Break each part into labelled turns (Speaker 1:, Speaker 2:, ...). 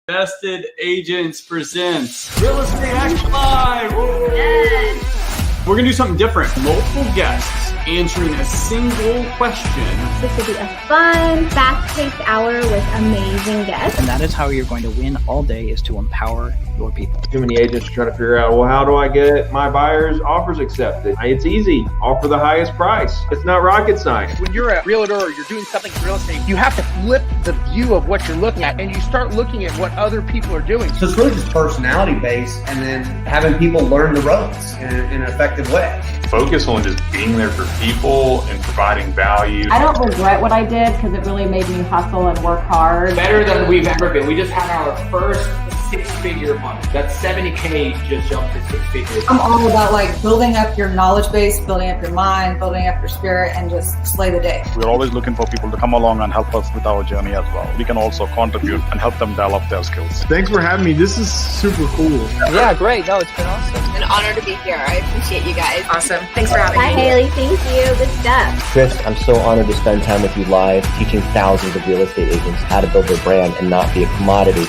Speaker 1: Vested Agents presents Real Estate Action Live.
Speaker 2: Yes.
Speaker 1: We're going to do something different. Multiple guests answering a single question.
Speaker 2: This will be a fun, fast-paced hour with amazing guests.
Speaker 3: And that is how you're going to win all day, is to empower your people.
Speaker 4: Too many agents trying to figure out, well, how do I get my buyer's offers accepted? It's easy. Offer the highest price. It's not rocket science.
Speaker 5: When you're a realtor or you're doing something in real estate, you have to flip the view of what you're looking at, and you start looking at what other people are doing.
Speaker 6: So it's really just personality based, and then having people learn the ropes in an effective way.
Speaker 7: Focus on just being there for people and providing value.
Speaker 8: I don't regret what I did because it really made me hustle and work hard.
Speaker 9: Better than we've ever been. We just had our first six-figure month. That's 70K just jumped to six figures.
Speaker 10: I'm all about like building up your knowledge base, building up your mind, building up your spirit, and just slay the day.
Speaker 11: We're always looking for people to come along and help us with our journey as well. We can also contribute and help them develop their skills.
Speaker 12: Thanks for having me. This is super cool.
Speaker 5: Yeah, great. No, it's been awesome.
Speaker 13: It's an honor to be here. I appreciate you guys.
Speaker 14: Awesome. Thanks for having me.
Speaker 2: Hi, Haley. Thank you. Good stuff.
Speaker 15: Chris, I'm so honored to spend time with you live, teaching thousands of real estate agents how to build their brand and not be a commodity.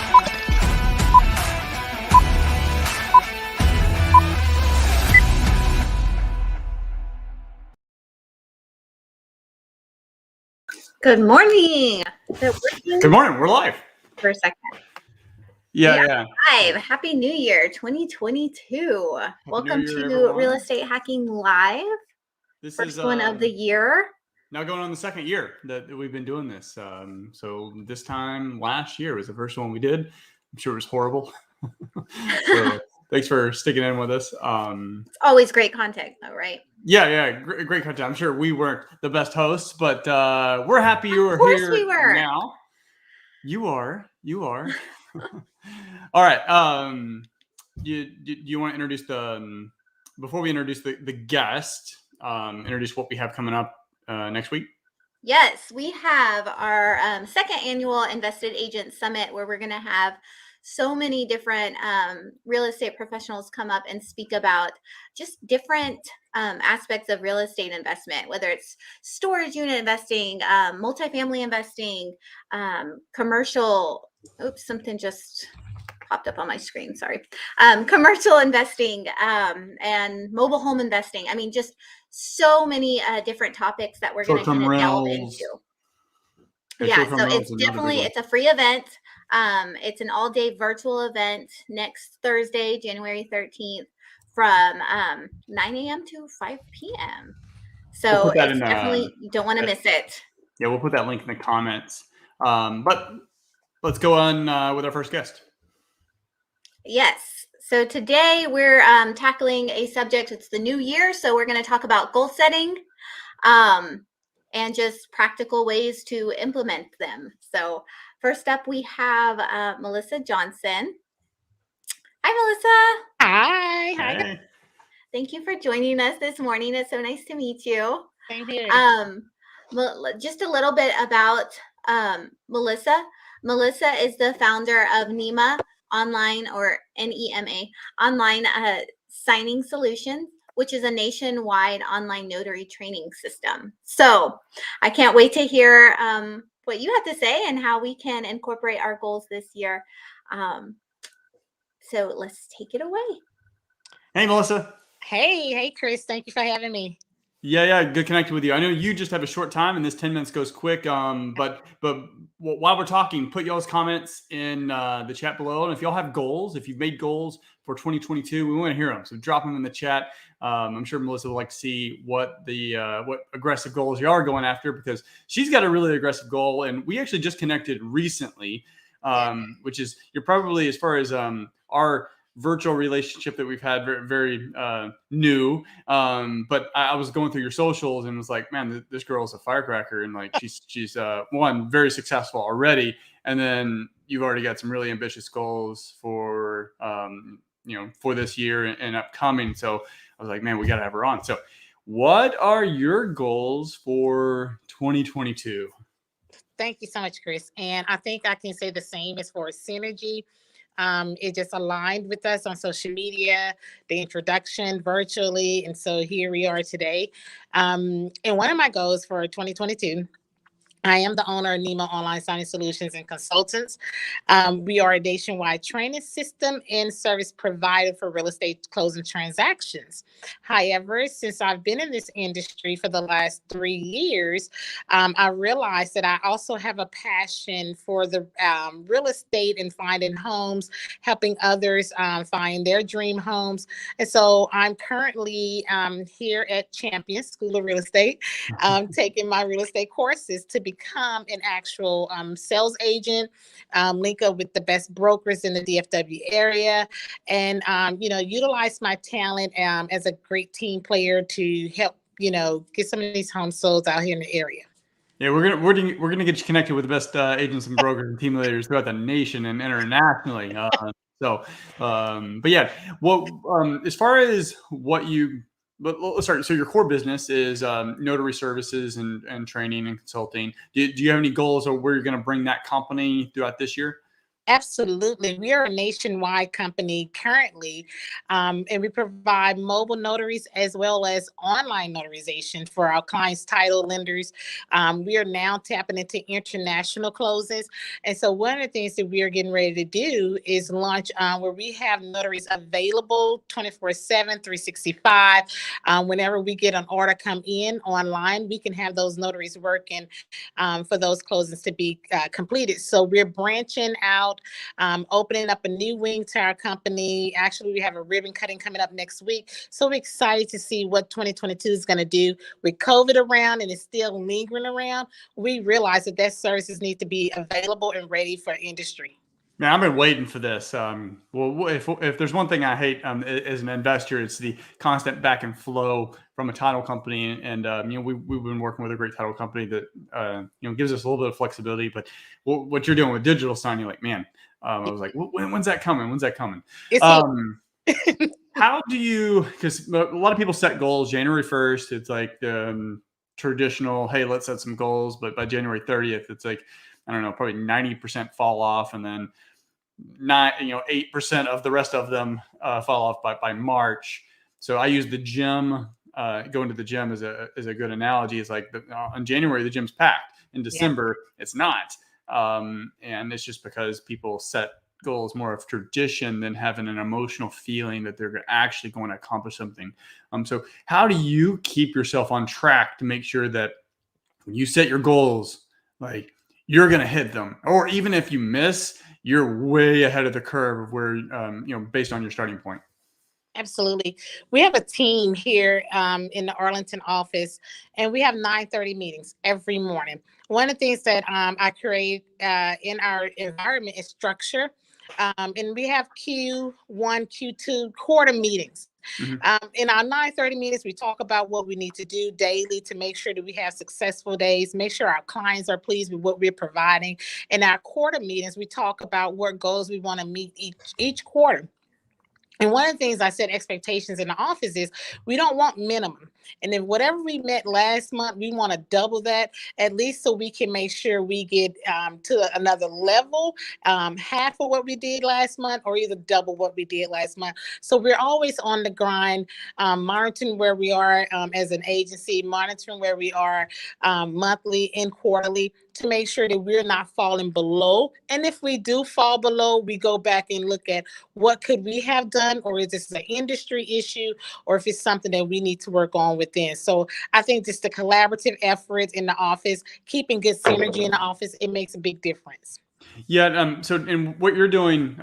Speaker 2: Good morning.
Speaker 1: Good morning. We're live.
Speaker 2: For a second.
Speaker 1: Yeah.
Speaker 2: Live. Happy New Year 2022. Welcome
Speaker 1: New Year,
Speaker 2: to
Speaker 1: everyone.
Speaker 2: Real Estate Hacking Live.
Speaker 1: This
Speaker 2: First
Speaker 1: is
Speaker 2: one of the year.
Speaker 1: now going on the second year that we've been doing this. So this time last year was the first one we did. I'm sure it was horrible. So thanks for sticking in with us.
Speaker 2: It's always great content though, right?
Speaker 1: Yeah, great content. I'm sure we weren't the best hosts, but we're happy you were here
Speaker 2: we were.
Speaker 1: now. You are. All right. You want to introduce before we introduce the guest, introduce what we have coming up next week?
Speaker 2: Yes, we have our second annual Invested Agent Summit where we're going to have so many different real estate professionals come up and speak about just different aspects of real estate investment, whether it's storage unit investing, multifamily investing, commercial. Oops, something just popped up on my screen. Sorry. Commercial investing and mobile home investing. I mean, just so many different topics that we're going to kind of delve into. Yeah, so it's a free event. It's an all-day virtual event next Thursday, January 13th from 9 a.m. to 5 p.m. So it's definitely, you don't want to miss it.
Speaker 1: Yeah, we'll put that link in the comments. But let's go on with our first guest.
Speaker 2: Yes. So today we're tackling a subject. It's the new year. So we're going to talk about goal setting and just practical ways to implement them. So first up, we have Melissa Johnson. Hi, Melissa.
Speaker 14: Hi.
Speaker 1: Hey.
Speaker 2: Thank you for joining us this morning. It's so nice to meet you.
Speaker 14: Same here.
Speaker 2: Just a little bit about Melissa. Melissa is the founder of NEMA Online, or NEMA Online Signing Solutions, which is a nationwide online notary training system. So I can't wait to hear what you have to say and how we can incorporate our goals this year. So let's take it away.
Speaker 1: Hey, Melissa.
Speaker 14: Hey, Chris. Thank you for having me.
Speaker 1: Yeah. Good connecting with you. I know you just have a short time and this 10 minutes goes quick. But while we're talking, put y'all's comments in the chat below. And if y'all have goals, if you've made goals for 2022, we want to hear them. So drop them in the chat. I'm sure Melissa would like to see what aggressive goals you are going after, because she's got a really aggressive goal. And we actually just connected recently, which is, you're probably, as far as our virtual relationship that we've had, very, very new. But I was going through your socials and was like, man, this girl is a firecracker. And like, she's one, very successful already. And then you've already got some really ambitious goals for, for this year and upcoming. So I was like, man, we got to have her on. So what are your goals for 2022?
Speaker 14: Thank you so much, Chris. And I think I can say the same as far as synergy. It just aligned with us on social media, the introduction virtually. And so here we are today. And one of my goals for 2022 I am the owner of NEMA Online Signing Solutions and Consultants. We are a nationwide training system and service provider for real estate closing transactions. However, since I've been in this industry for the last 3 years, I realized that I also have a passion for the real estate and finding homes, helping others find their dream homes. And so I'm currently here at Champion School of Real Estate, taking my real estate courses to become an actual sales agent, link up with the best brokers in the DFW area, and utilize my talent as a great team player to help get some of these homes sold out here in the area.
Speaker 1: Yeah, we're gonna get you connected with the best agents and brokers and team leaders throughout the nation and internationally. But yeah, as far as what you, sorry, so your core business is notary services and training and consulting. Do you have any goals of where you're going to bring that company throughout this year?
Speaker 14: Absolutely. We are a nationwide company currently, and we provide mobile notaries as well as online notarization for our clients' title lenders. We are now tapping into international closes. And so one of the things that we are getting ready to do is launch where we have notaries available 24/7, 365. Whenever we get an order come in online, we can have those notaries working for those closings to be completed. So we're branching out, opening up a new wing to our company. Actually, we have a ribbon cutting coming up next week. So we're excited to see what 2022 is going to do. With COVID around and it's still lingering around, we realize that services need to be available and ready for industry.
Speaker 1: Man, I've been waiting for this. Well, if there's one thing I hate as an investor, it's the constant back and flow from a title company. And we've been working with a great title company that gives us a little bit of flexibility. But what you're doing with digital signing, like, man, I was like, when's that coming? When's that coming? How do you? Because a lot of people set goals January 1st. It's like the traditional, hey, let's set some goals. But by January 30th, it's like, I don't know, probably 90% fall off, and then 8% of the rest of them fall off by March. So I use the gym. Going to the gym is a good analogy. It's like in January the gym's packed. In December it's not, and it's just because people set goals more of tradition than having an emotional feeling that they're actually going to accomplish something. So how do you keep yourself on track to make sure that when you set your goals, like, you're going to hit them, or even if you miss, you're way ahead of the curve of where, based on your starting point?
Speaker 14: Absolutely. We have a team here in the Arlington office, and we have 9:30 meetings every morning. One of the things that I create in our environment is structure. And we have Q1, Q2 quarter meetings. Mm-hmm. In our 9:30 meetings, we talk about what we need to do daily to make sure that we have successful days, make sure our clients are pleased with what we're providing. In our quarter meetings, we talk about what goals we want to meet each quarter. And one of the things I set expectations in the office is we don't want minimum. And then whatever we met last month, we want to double that, at least so we can make sure we get to another level, half of what we did last month, or either double what we did last month. So we're always on the grind, monitoring where we are as an agency, monitoring where we are monthly and quarterly, to make sure that we're not falling below. And if we do fall below, we go back and look at what could we have done, or is this an industry issue, or if it's something that we need to work on within. So I think just the collaborative effort in the office, keeping good synergy in the office, it makes a big difference.
Speaker 1: Yeah. So in what you're doing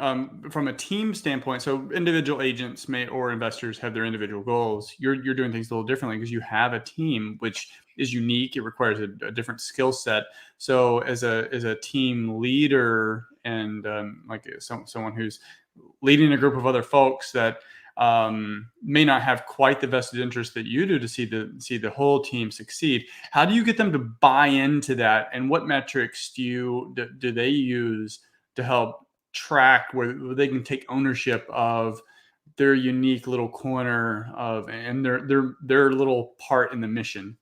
Speaker 1: from a team standpoint, so individual agents or investors have their individual goals. You're doing things a little differently because you have a team, which is unique. It requires a different skill set. So as a team leader and someone who's leading a group of other folks that may not have quite the vested interest that you do to see the whole team succeed, how do you get them to buy into that, and what metrics do they use to help track where they can take ownership of their unique little corner of and their little part in the mission?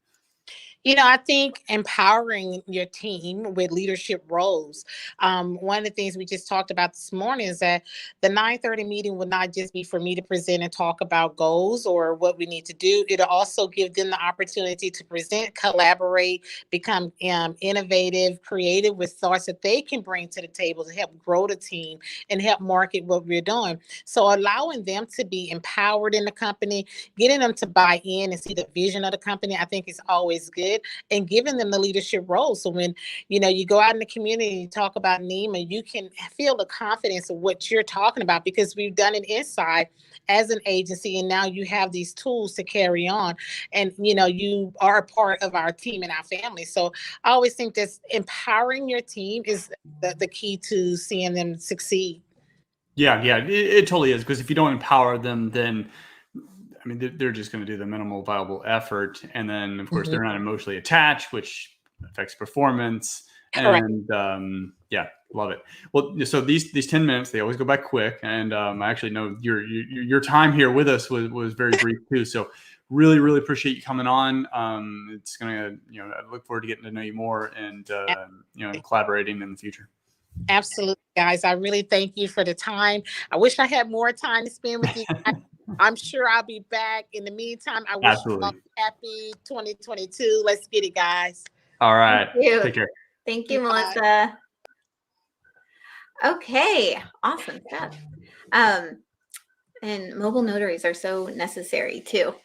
Speaker 14: I think empowering your team with leadership roles. One of the things we just talked about this morning is that the 9:30 meeting will not just be for me to present and talk about goals or what we need to do. It'll also give them the opportunity to present, collaborate, become innovative, creative with thoughts that they can bring to the table to help grow the team and help market what we're doing. So allowing them to be empowered in the company, getting them to buy in and see the vision of the company, I think is always good. And giving them the leadership role. So when, you go out in the community and you talk about NEMA, you can feel the confidence of what you're talking about because we've done it inside as an agency. And now you have these tools to carry on. And, you are a part of our team and our family. So I always think that empowering your team is the key to seeing them succeed.
Speaker 1: Yeah, it totally is. Because if you don't empower them, then they're just going to do the minimal viable effort. And then, of course, they're not emotionally attached, which affects performance.
Speaker 14: Correct.
Speaker 1: And love it. Well, so these 10 minutes, they always go by quick. And I actually know your time here with us was very brief too. So really, really appreciate you coming on. It's going to, I look forward to getting to know you more and, collaborating in the future.
Speaker 14: Absolutely, guys. I really thank you for the time. I wish I had more time to spend with you guys. I'm sure I'll be back. In the meantime, I wish you all happy 2022. Let's get it, guys.
Speaker 1: All right.
Speaker 2: Thank you.
Speaker 1: Take care.
Speaker 2: Thank you, Melissa. Okay. Awesome stuff. And mobile notaries are so necessary too.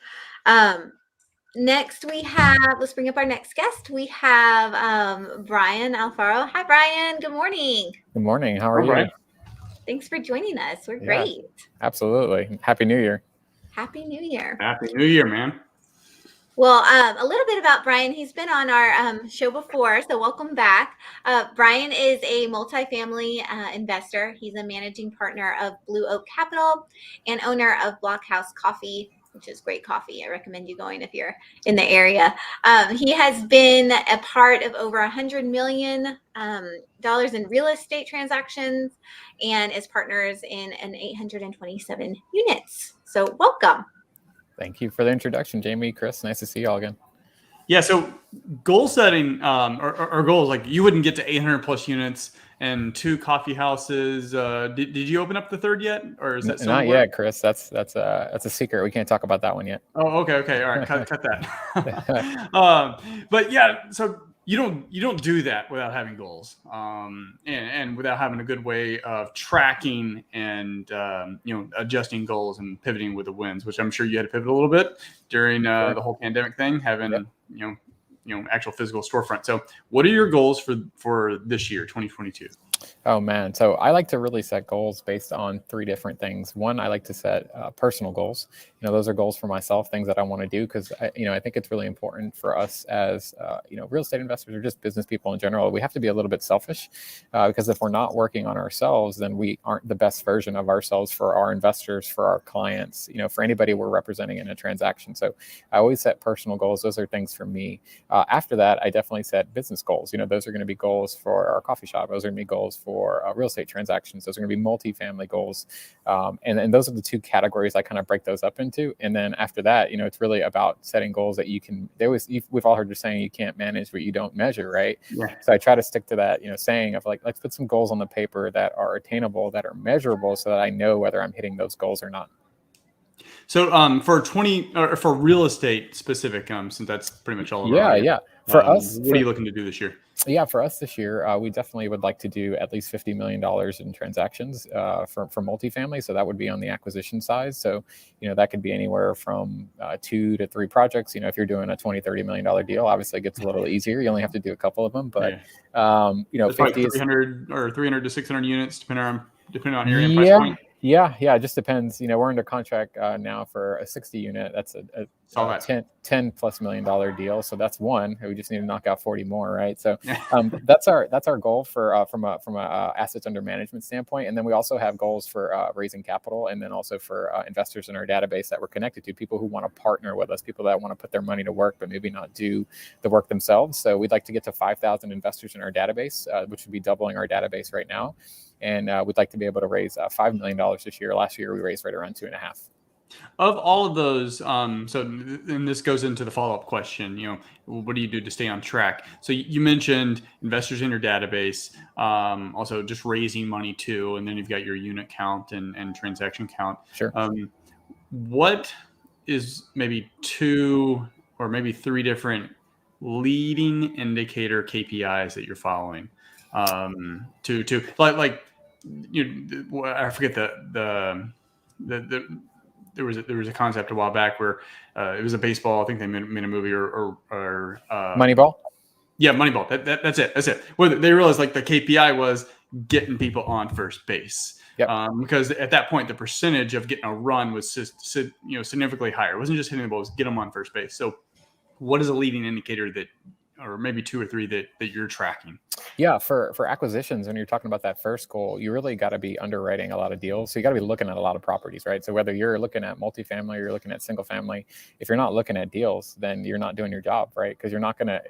Speaker 2: Next we have, let's bring up our next guest. We have Brian Alfaro. Hi, Brian. Good morning.
Speaker 16: Good morning. How are you?
Speaker 1: Brian.
Speaker 2: Thanks for joining us. We're great.
Speaker 16: Absolutely. Happy New Year.
Speaker 2: Happy New Year.
Speaker 1: Happy New Year, man.
Speaker 2: Well, a little bit about Brian. He's been on our show before, so welcome back. Brian is a multifamily investor. He's a managing partner of Blue Oak Capital and owner of Blockhouse Coffee, which is great coffee. I recommend you going if you're in the area. He has been a part of over $100 million in real estate transactions and is partners in an 827 units. So welcome.
Speaker 16: Thank you for the introduction, Jamie, Chris. Nice to see you all again.
Speaker 1: Yeah. So goal setting or goals, like you wouldn't get to 800 plus units and 2 coffee houses. Did you open up the third yet? Or is that
Speaker 16: not yet, Chris? That's a secret. We can't talk about that one yet.
Speaker 1: Oh, okay. All right. Cut that. But yeah, so you don't do that without having goals, and without having a good way of tracking and adjusting goals and pivoting with the wins, which I'm sure you had to pivot a little bit during the whole pandemic thing, having actual physical storefront. So what are your goals for this year, 2022?
Speaker 16: Oh man. So I like to really set goals based on 3 different things. One, I like to set personal goals. Those are goals for myself, things that I want to do. Cause I think it's really important for us as, real estate investors or just business people in general. We have to be a little bit selfish because if we're not working on ourselves, then we aren't the best version of ourselves for our investors, for our clients, for anybody we're representing in a transaction. So I always set personal goals. Those are things for me. After that, I definitely set business goals. Those are going to be goals for our coffee shop. Those are going to be goals for real estate transactions. Those are going to be multifamily goals. And those are the 2 categories I kind of break those up into. And then after that, it's really about setting goals that you can, we've all heard the saying, you can't manage what you don't measure, right? Yeah. So I try to stick to that, saying of like, let's put some goals on the paper that are attainable, that are measurable so that I know whether I'm hitting those goals or not.
Speaker 1: So for real estate specific, since that's pretty much all.
Speaker 16: Yeah. For us,
Speaker 1: what are you looking to do this year?
Speaker 16: Yeah, for us this year, we definitely would like to do at least $50 million in transactions for multifamily. So that would be on the acquisition side. So, that could be anywhere from 2 to 3 projects. If you're doing a $20, $30 million deal, obviously it gets a little easier. You only have to do a couple of them, but, 50
Speaker 1: 300 to 600 units, depending on your price point.
Speaker 16: Yeah, it just depends. We're under contract now for a 60 unit. That's a $10+ million deal. So that's one. We just need to knock out 40 more, right? So that's our goal for from a assets under management standpoint. And then we also have goals for raising capital, and then also for investors in our database that we're connected to, people who want to partner with us, people that want to put their money to work but maybe not do the work themselves. So we'd like to get to 5,000 investors in our database, which would be doubling our database right now. And we'd like to be able to raise $5 million this year. Last year, we raised right around 2.5.
Speaker 1: Of all of those, and this goes into the follow-up question, what do you do to stay on track? So you mentioned investors in your database, also just raising money too, and then you've got your unit count and transaction count.
Speaker 16: Sure.
Speaker 1: What is maybe 2 or maybe 3 different leading indicator KPIs that you're following? To like I forget the there was a concept a while back where it was a baseball. I think they made a movie or
Speaker 16: Moneyball.
Speaker 1: Yeah, Moneyball. That's it. That's it. Where they realized like the KPI was getting people on first base.
Speaker 16: Yep.
Speaker 1: Because at that point, the percentage of getting a run was significantly higher. It wasn't just hitting the ball; it was get them on first base. So, what is a leading indicator that, or maybe 2 or 3 that you're tracking?
Speaker 16: Yeah, for acquisitions, when you're talking about that first goal, you really got to be underwriting a lot of deals. So you got to be looking at a lot of properties, right? So whether you're looking at multifamily or you're looking at single family, if you're not looking at deals, then you're not doing your job, right? Because you're not gonna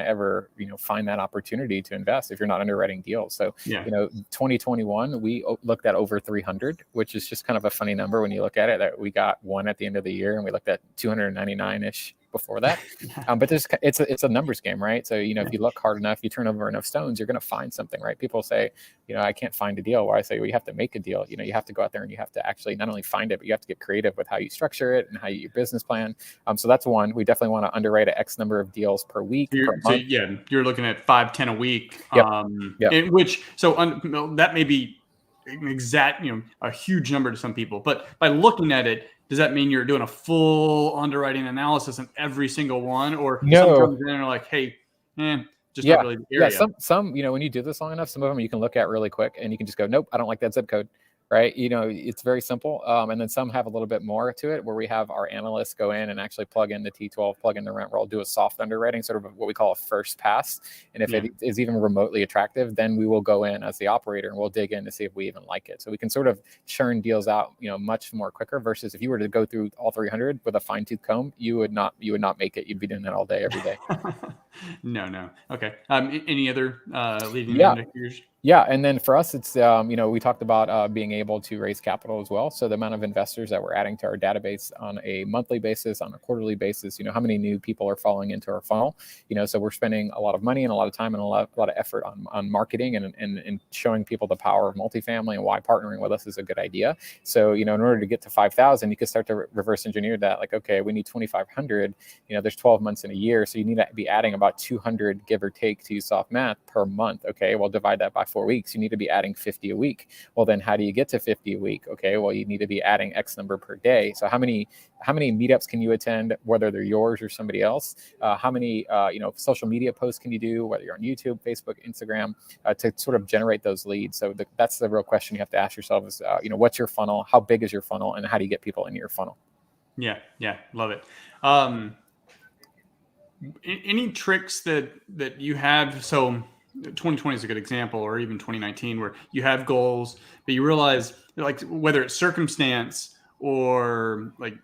Speaker 16: ever find that opportunity to invest if you're not underwriting deals. So 2021, we looked at over 300, which is just kind of a funny number when you look at it. That we got 1 at the end of the year, and we looked at 299-ish before that. But it's a numbers game, right? So if you look hard enough, you turn over enough stones, you're going to find something, right? People say, I can't find a deal. Where I say, well, you have to make a deal. You have to go out there and you have to actually not only find it, but you have to get creative with how you structure it and how your business plan. So that's one. We definitely want to underwrite an X number of deals per week. Per month.
Speaker 1: So you're looking at 5-10 a week.
Speaker 16: Yep.
Speaker 1: That may be an exact, a huge number to some people, but by looking at it, does that mean you're doing a full underwriting analysis on every single one, or
Speaker 16: no?
Speaker 1: Some comes in and are like, hey, just not really the area.
Speaker 16: Yeah, some when you do this long enough, some of them you can look at really quick and you can just go, nope, I don't like that zip code, right? It's very simple. And then some have a little bit more to it, where we have our analysts go in and actually plug in the T12, plug in the rent roll, do a soft underwriting, sort of what we call a first pass. And if it is even remotely attractive, then we will go in as the operator and we'll dig in to see if we even like it. So we can sort of churn deals out, much more quicker, versus if you were to go through all 300 with a fine tooth comb, you would not make it. You'd be doing that all day, every day.
Speaker 1: No. Okay. Any other leading indicators?
Speaker 16: Yeah, and then for us, it's we talked about being able to raise capital as well. So the amount of investors that we're adding to our database on a monthly basis, on a quarterly basis, how many new people are falling into our funnel. So we're spending a lot of money and a lot of time and a lot of effort on marketing and showing people the power of multifamily and why partnering with us is a good idea. So in order to get to 5,000, you can start to reverse engineer that. Like, okay, we need 2,500. There's 12 months in a year, so you need to be adding about 200, give or take, to use soft math, per month. Okay, well, divide that by 4 weeks. You need to be adding 50 a week. Well, then how do you get to 50 a week? Okay, well, you need to be adding X number per day. So how many meetups can you attend, whether they're yours or somebody else? How many social media posts can you do, whether you're on YouTube, Facebook, Instagram, to sort of generate those leads? So that's the real question you have to ask yourself is, what's your funnel? How big is your funnel? And how do you get people into your funnel?
Speaker 1: Yeah, love it. Any tricks that you have? So 2020 is a good example, or even 2019, where you have goals, but you realize, like, whether it's circumstance or like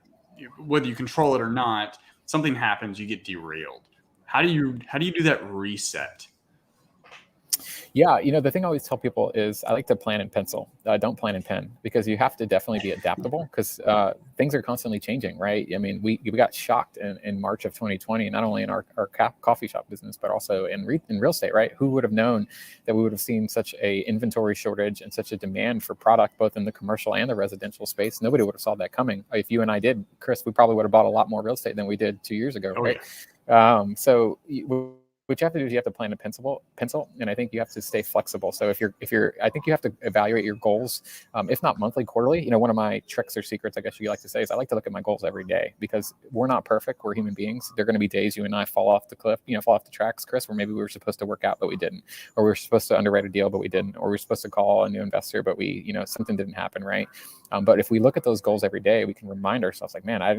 Speaker 1: whether you control it or not, something happens, you get derailed. How do you do that reset?
Speaker 16: Yeah, the thing I always tell people is I like to plan in pencil. Don't plan in pen, because you have to definitely be adaptable, because things are constantly changing, right? I mean, we got shocked in March of 2020, not only in our coffee shop business, but also in real estate, right? Who would have known that we would have seen such a inventory shortage and such a demand for product, both in the commercial and the residential space? Nobody would have saw that coming. If you and I did, Chris, we probably would have bought a lot more real estate than we did 2 years ago, right? Yeah. What you have to do is you have to plan a pencil, and I think you have to stay flexible. So if you're, I think you have to evaluate your goals, if not monthly, quarterly. One of my tricks or secrets, I guess you like to say, is I like to look at my goals every day, because we're not perfect. We're human beings. There are going to be days you and I fall off the cliff, fall off the tracks, Chris, where maybe we were supposed to work out, but we didn't, or we were supposed to underwrite a deal, but we didn't, or we were supposed to call a new investor, but we, something didn't happen, right? But if we look at those goals every day, we can remind ourselves, like, man, I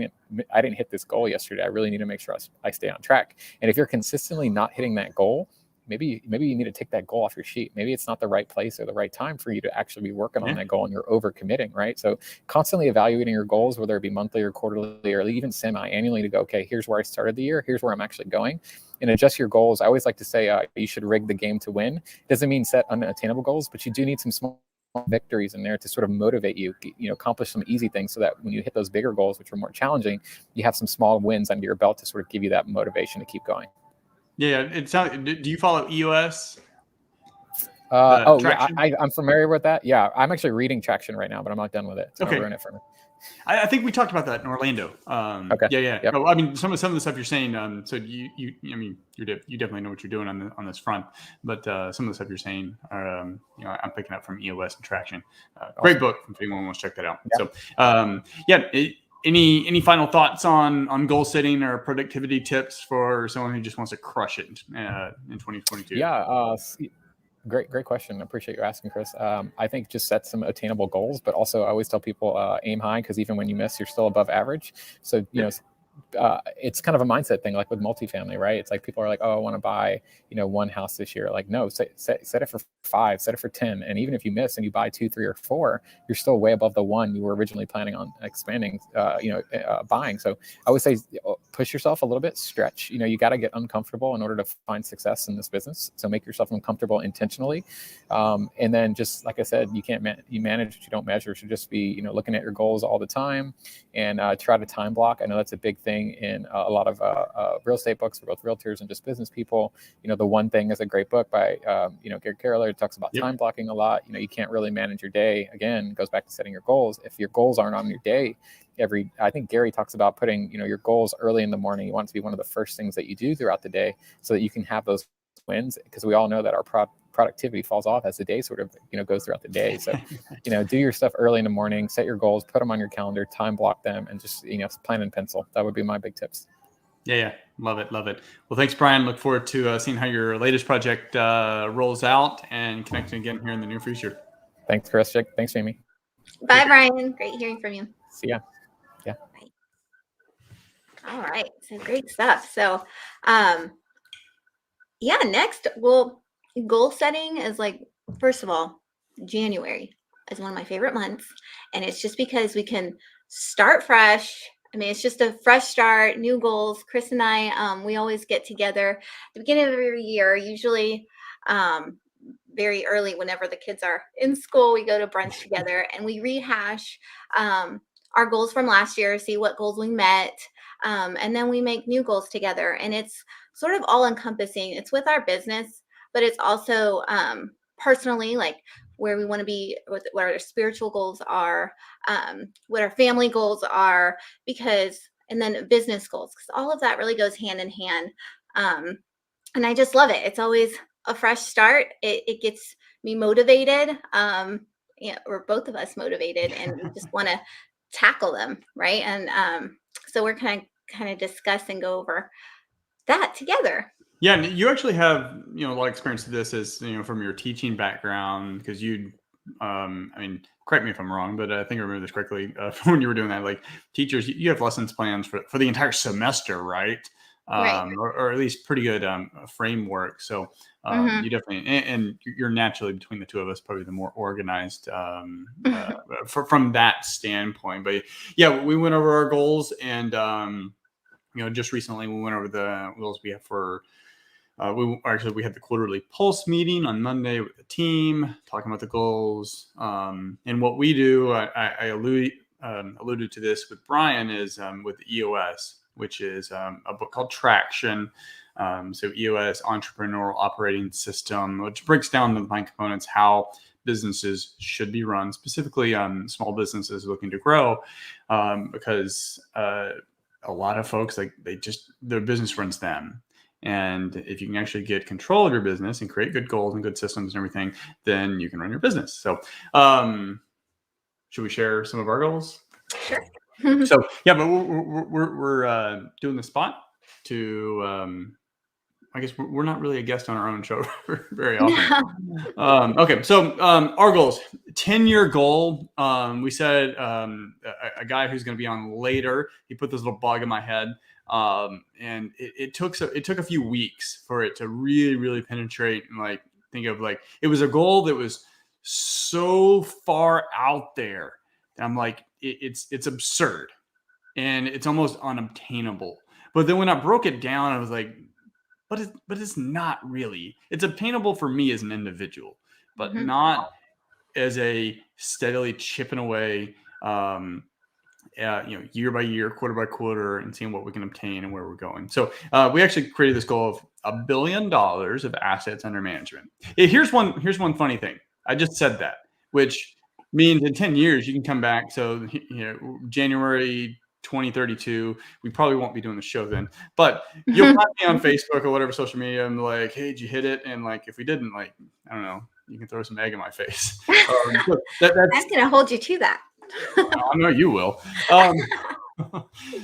Speaker 16: didn't hit this goal yesterday. I really need to make sure I stay on track. And if you're consistently not hitting that goal, maybe you need to take that goal off your sheet. Maybe it's not the right place or the right time for you to actually be working on that goal, and you're overcommitting, right? So constantly evaluating your goals, whether it be monthly or quarterly or even semi-annually, to go, okay, here's where I started the year, here's where I'm actually going, and adjust your goals. I always like to say you should rig the game to win. Doesn't mean set unattainable goals, but you do need some small victories in there to sort of motivate you, accomplish some easy things so that when you hit those bigger goals, which are more challenging, you have some small wins under your belt to sort of give you that motivation to keep going.
Speaker 1: Yeah. It sounds, do you follow EOS?
Speaker 16: Yeah, I'm familiar with that. Yeah, I'm actually reading Traction right now, but I'm not done with it. So
Speaker 1: okay.
Speaker 16: Don't ruin it for me.
Speaker 1: I think we talked about that in Orlando.
Speaker 16: Okay.
Speaker 1: Yeah.
Speaker 16: Yep.
Speaker 1: I mean, some of the stuff you're saying. So you definitely know what you're doing on this front. But some of the stuff you're saying are, I'm picking up from EOS and Traction. Great book if anyone wants to check that out. Yeah. So any final thoughts on goal setting or productivity tips for someone who just wants to crush it in 2022?
Speaker 16: Yeah. Great question. I appreciate you asking, Chris. I think just set some attainable goals, but also I always tell people aim high, because even when you miss, you're still above average. So, it's kind of a mindset thing, like with multifamily, right? It's like people are like, oh, I want to buy, one house this year. Like, no, set it for 5, set it for 10. And even if you miss and you buy 2, 3, or 4, you're still way above the 1 you were originally planning on expanding, buying. So I would say push yourself a little bit, stretch. You got to get uncomfortable in order to find success in this business. So make yourself uncomfortable intentionally. And then just like I said, you manage what you don't measure. Should just be, looking at your goals all the time and try to time block. I know that's a big thing in a lot of real estate books for both realtors and just business people. The One Thing is a great book by Gary Carroll. It talks about time blocking a lot. You can't really manage your day. Again, it goes back to setting your goals. If your goals aren't on your day, I think Gary talks about putting your goals early in the morning. You want it to be one of the first things that you do throughout the day so that you can have those wins, because we all know that our productivity falls off as the day sort of goes throughout the day. So do your stuff early in the morning, set your goals, put them on your calendar, time block them, and just plan in pencil. That would be my big tips.
Speaker 1: Yeah, love it. Well, thanks, Brian. Look forward to seeing how your latest project rolls out and connecting again here in the near future.
Speaker 16: Thanks, Chris. Thanks, Jamie.
Speaker 2: Bye, Brian. Great hearing from you.
Speaker 16: See ya. Yeah.
Speaker 2: Bye. All right, so great stuff. So next, goal setting is like, first of all, January is one of my favorite months. And it's just because we can start fresh. I mean, it's just a fresh start, new goals. Chris and I, we always get together at the beginning of every year, usually very early whenever the kids are in school. We go to brunch together and we rehash our goals from last year, see what goals we met. And then we make new goals together. And it's sort of all encompassing. It's with our business, but it's also personally, like where we want to be, what our spiritual goals are, what our family goals are, and then business goals, because all of that really goes hand in hand. And I just love it. It's always a fresh start. It gets me motivated, or both of us motivated, and we just want to tackle them, right? And so we're kind of discuss and go over that together.
Speaker 1: Yeah, and you actually have a lot of experience with this as from your teaching background, because you I mean, correct me if I'm wrong, but I think I remember this correctly when you were doing that. Like teachers, you have lessons plans for the entire semester, right?
Speaker 2: Right.
Speaker 1: Or at least pretty good framework. So you definitely, and you're naturally, between the two of us, probably the more organized from that standpoint. But yeah, we went over our goals, and just recently we went over the goals we have for. We had the quarterly pulse meeting on Monday with the team, talking about the goals. And what we do, I alluded to this with Brian, is with EOS, which is a book called Traction. So EOS, Entrepreneurial Operating System, which breaks down the 9 components, how businesses should be run, specifically small businesses looking to grow, because a lot of folks, their business runs them. And if you can actually get control of your business and create good goals and good systems and everything, then you can run your business. So should we share some of our goals?
Speaker 2: Sure.
Speaker 1: So yeah, but we're doing the spot to I guess we're not really a guest on our own show very often. Okay, so our goals, 10-year goal. We said a guy who's going to be on later, he put this little bug in my head. And it took a few weeks for it to really, really penetrate and think of it was a goal that was so far out there that I'm like, it's absurd and it's almost unobtainable. But then when I broke it down, I was like, but it's not really. It's obtainable for me as an individual, but not as a steadily chipping away, year by year, quarter by quarter, and seeing what we can obtain and where we're going. So we actually created this goal of $1 billion of assets under management. Here's one funny thing. I just said that, which means in 10 years you can come back. So January 2032, we probably won't be doing the show then, but you'll find me on Facebook or whatever social media. I'm like, hey, did you hit it? And like, if we didn't, like, I don't know, you can throw some egg in my face.
Speaker 2: That's going to hold you to that.
Speaker 1: I know you will.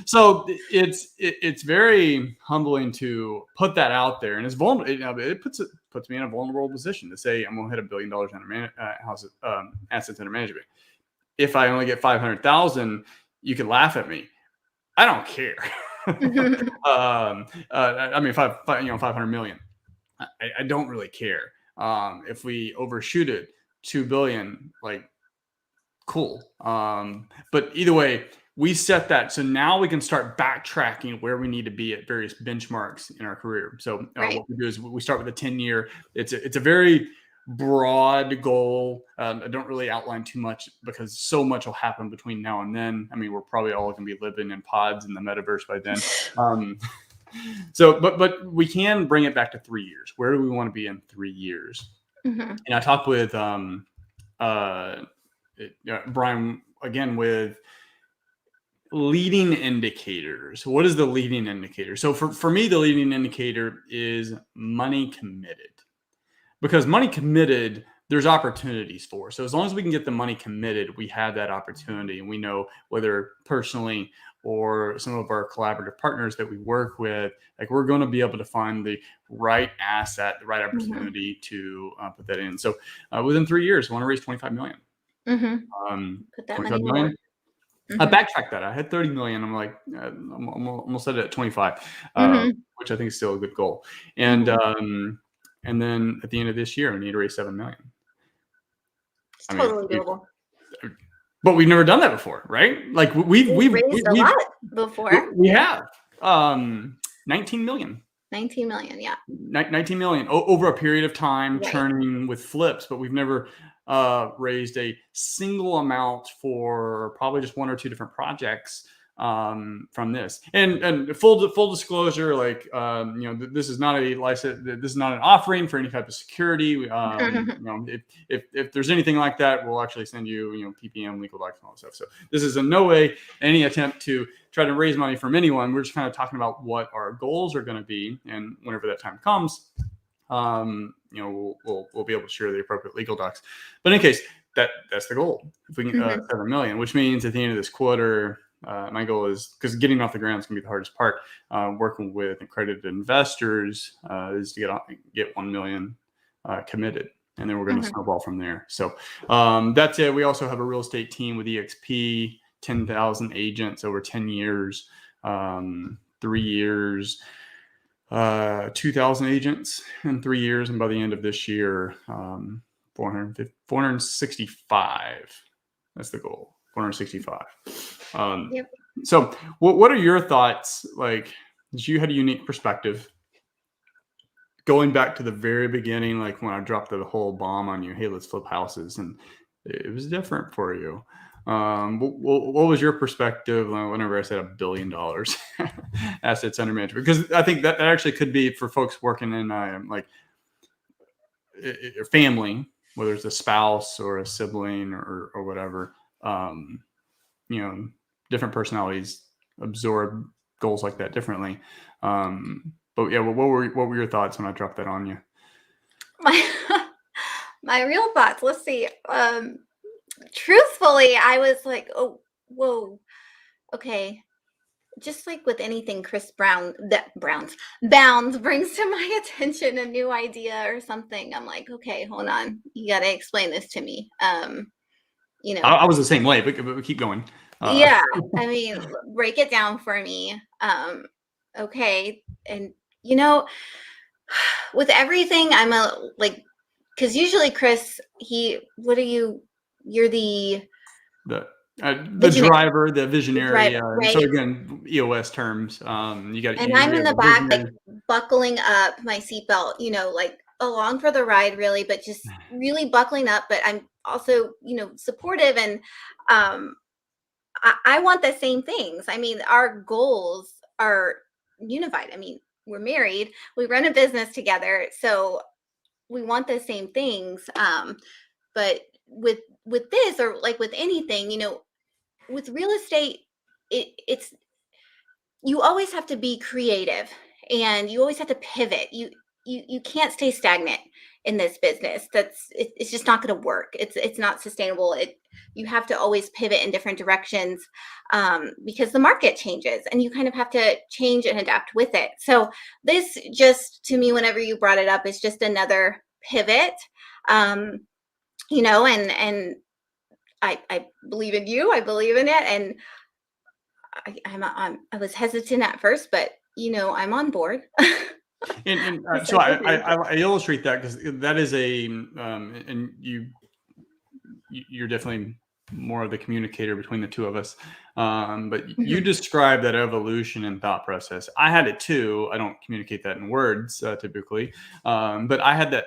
Speaker 1: So it's very humbling to put that out there, and it's vulnerable. It puts me in a vulnerable position to say I'm going to hit $1 billion under assets under management. If I only get 500,000, you can laugh at me. I don't care. I mean, 500 million. I don't really care. If we overshoot it, 2 billion, like, cool. But either way, we set that. So now we can start backtracking where we need to be at various benchmarks in our career. So what we do is we start with a 10-year. It's a very broad goal. I don't really outline too much because so much will happen between now and then. I mean, we're probably all going to be living in pods in the metaverse by then. But we can bring it back to 3 years. Where do we want to be in 3 years? And I talked with Brian again with leading indicators. What is the leading indicator? So for me, the leading indicator is money committed, because money committed, there's opportunities for. So as long as we can get the money committed, we have that opportunity, and we know whether personally or some of our collaborative partners that we work with, like, we're going to be able to find the right asset, the right opportunity to put that in. So within 3 years, I want to raise 25 million.
Speaker 2: Put that money
Speaker 1: million. I backtracked that. I had 30 million. I'm like, I'm almost set it at 25, which I think is still a good goal. And then at the end of this year, we need to raise 7 million.
Speaker 2: It's totally doable.
Speaker 1: But we've never done that before, right? Like we've
Speaker 2: raised a lot before.
Speaker 1: We have 19 million.
Speaker 2: 19 million, yeah.
Speaker 1: 19 million over a period of time, churning with flips, but we've never raised a single amount for probably just 1 or 2 different projects from this. And full disclosure, like, this is not a license. This is not an offering for any type of security. If there's anything like that, we'll actually send you, PPM, legal docs, and all that stuff. So this is in no way any attempt to try to raise money from anyone. We're just kind of talking about what our goals are going to be, and whenever that time comes, we'll be able to share the appropriate legal docs. But in any case, that's the goal. If we can 7 million, which means at the end of this quarter, my goal is, because getting off the ground is going to be the hardest part, working with accredited investors, is to get 1 million committed, and then we're going to snowball from there. So that's it. We also have a real estate team with EXP, 10,000 agents over 10 years, 3 years, 2,000 agents in 3 years, and by the end of this year, 465. That's the goal. 465. So what are your thoughts? Like, you had a unique perspective going back to the very beginning, like when I dropped the whole bomb on you, hey, let's flip houses, and it was different for you. What was your perspective whenever I said $1 billion assets under management? Because I think that actually could be for folks working in like a family, whether it's a spouse or a sibling or whatever. Different personalities absorb goals like that differently. But yeah, what were your thoughts when I dropped that on you?
Speaker 2: My real thoughts. Let's see. Truthfully, I was like, oh, whoa, okay. Just like with anything Chris Bounds brings to my attention, a new idea or something. I'm like, okay, hold on. You got to explain this to me.
Speaker 1: I was the same way, but keep going.
Speaker 2: Yeah. I mean, break it down for me. Okay. And, with everything, I'm because usually Chris, you're the
Speaker 1: driver, the visionary.
Speaker 2: Right.
Speaker 1: So again, EOS terms. You got.
Speaker 2: And I'm in the back, like buckling up my seatbelt. Like along for the ride, really, but just really buckling up. But I'm also, supportive, and I want the same things. I mean, our goals are unified. I mean, we're married, we run a business together, so we want the same things. But with this, or like with anything, with real estate, it's you always have to be creative, and you always have to pivot. You can't stay stagnant in this business. It's just not going to work. It's not sustainable. You have to always pivot in different directions, because the market changes, and you kind of have to change and adapt with it. So this, just to me, whenever you brought it up, is just another pivot. And I believe in you. I believe in it, and I was hesitant at first, but I'm on board.
Speaker 1: So I illustrate that because that is and you're definitely more of the communicator between the two of us. But you described that evolution and thought process. I had it too. I don't communicate that in words typically, but I had that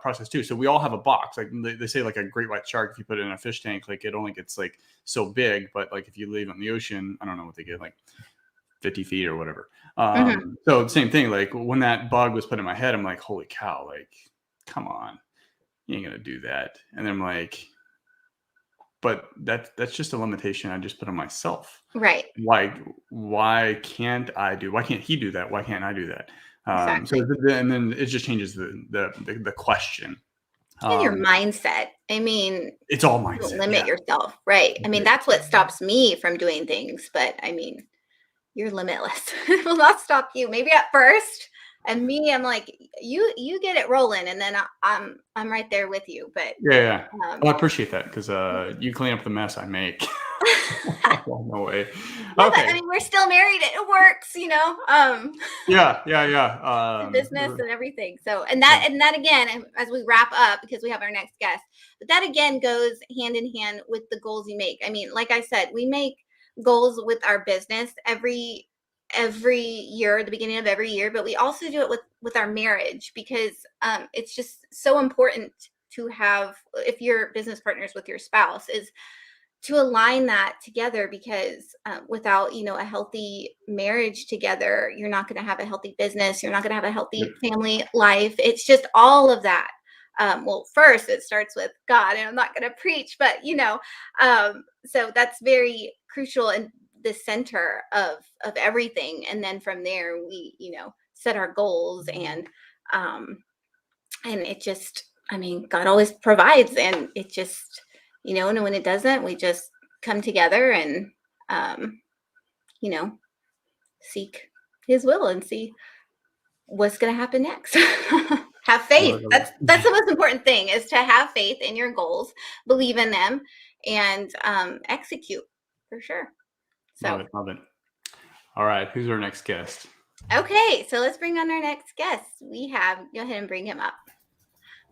Speaker 1: process too. So we all have a box. Like they say, like a great white shark, if you put it in a fish tank, like it only gets like so big. But like if you leave it in the ocean, I don't know what they get, like 50 feet or whatever. So the same thing, like when that bug was put in my head, I'm like, holy cow, like, come on, you ain't gonna do that. And then I'm like, but that's just a limitation I just put on myself.
Speaker 2: Right.
Speaker 1: Why can't he do that? Why can't I do that?
Speaker 2: Exactly.
Speaker 1: And then it just changes the question.
Speaker 2: And your mindset. I mean,
Speaker 1: it's all mindset.
Speaker 2: Don't limit yourself. Right. I mean, that's what stops me from doing things, but I mean, you're limitless. It will not stop you. Maybe at first, and me, I'm like, you get it rolling, and then I'm right there with you. But
Speaker 1: yeah. Well, I appreciate that, because you clean up the mess I make. No way.
Speaker 2: Yeah,
Speaker 1: Okay.
Speaker 2: but, I mean, we're still married. It works,
Speaker 1: Yeah.
Speaker 2: Business and everything. So, and that again, as we wrap up, because we have our next guest, but that again goes hand in hand with the goals you make. I mean, like I said, we make goals with our business every year, the beginning of every year, but we also do it with our marriage, because it's just so important to have, if you're business partners with your spouse, is to align that together, because without a healthy marriage together, you're not going to have a healthy business, you're not going to have a healthy family life. It's just all of that. Well, first it starts with God, and I'm not going to preach, but so that's very crucial and the center of everything. And then from there, we set our goals, and it just, I mean, God always provides, and it just, and when it doesn't, we just come together and seek His will and see what's going to happen next. Have faith. That's the most important thing, is to have faith in your goals, believe in them, and execute, for sure. So
Speaker 1: Love it. All right, who's our next guest?
Speaker 2: Okay, so let's bring on our next guest. Go ahead and bring him up.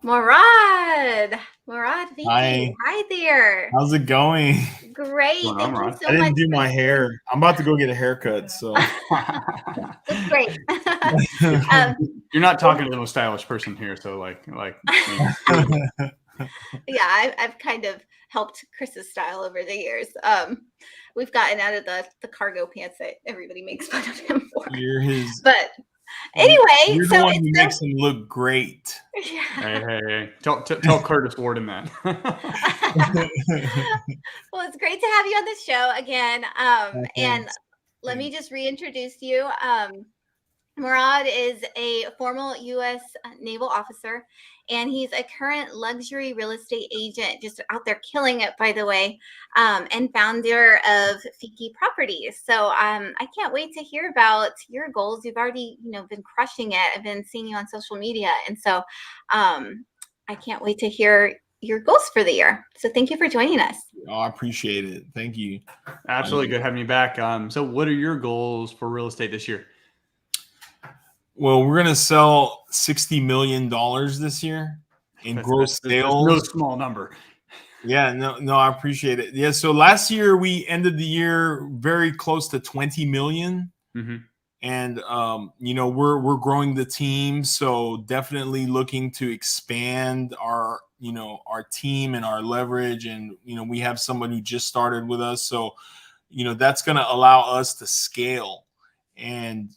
Speaker 2: Morad Fiki. Hi there.
Speaker 12: How's it going?
Speaker 2: Great. Thank you so
Speaker 12: I didn't
Speaker 2: much.
Speaker 12: do my hair. I'm about to go get a haircut, so.
Speaker 2: That's great.
Speaker 1: You're not talking to the most stylish person here, so
Speaker 2: yeah, I've kind of helped Chris's style over the years. We've gotten out of the cargo pants that everybody makes fun of him for.
Speaker 12: You're his.
Speaker 2: But anyway,
Speaker 12: you're the one who makes him look great.
Speaker 2: Yeah.
Speaker 1: Hey. Tell Curtis Warden that.
Speaker 2: Well, it's great to have you on the show again. And let me just reintroduce you. Morad is a former US Naval officer, and he's a current luxury real estate agent, just out there killing it, by the way, and founder of Fiki Properties. So I can't wait to hear about your goals. You've already, been crushing it. I've been seeing you on social media, and so I can't wait to hear your goals for the year. So thank you for joining us.
Speaker 12: Oh, I appreciate it. Thank you.
Speaker 1: Absolutely. Good having you back. So what are your goals for real estate this year?
Speaker 12: Well, we're going to sell $60 million this year in gross sales.
Speaker 1: No small number.
Speaker 12: Yeah, no, I appreciate it. Yeah, so last year we ended the year very close to 20 million.
Speaker 1: Mm-hmm.
Speaker 12: And we're growing the team, so definitely looking to expand our team and our leverage. And we have someone who just started with us, so that's going to allow us to scale. And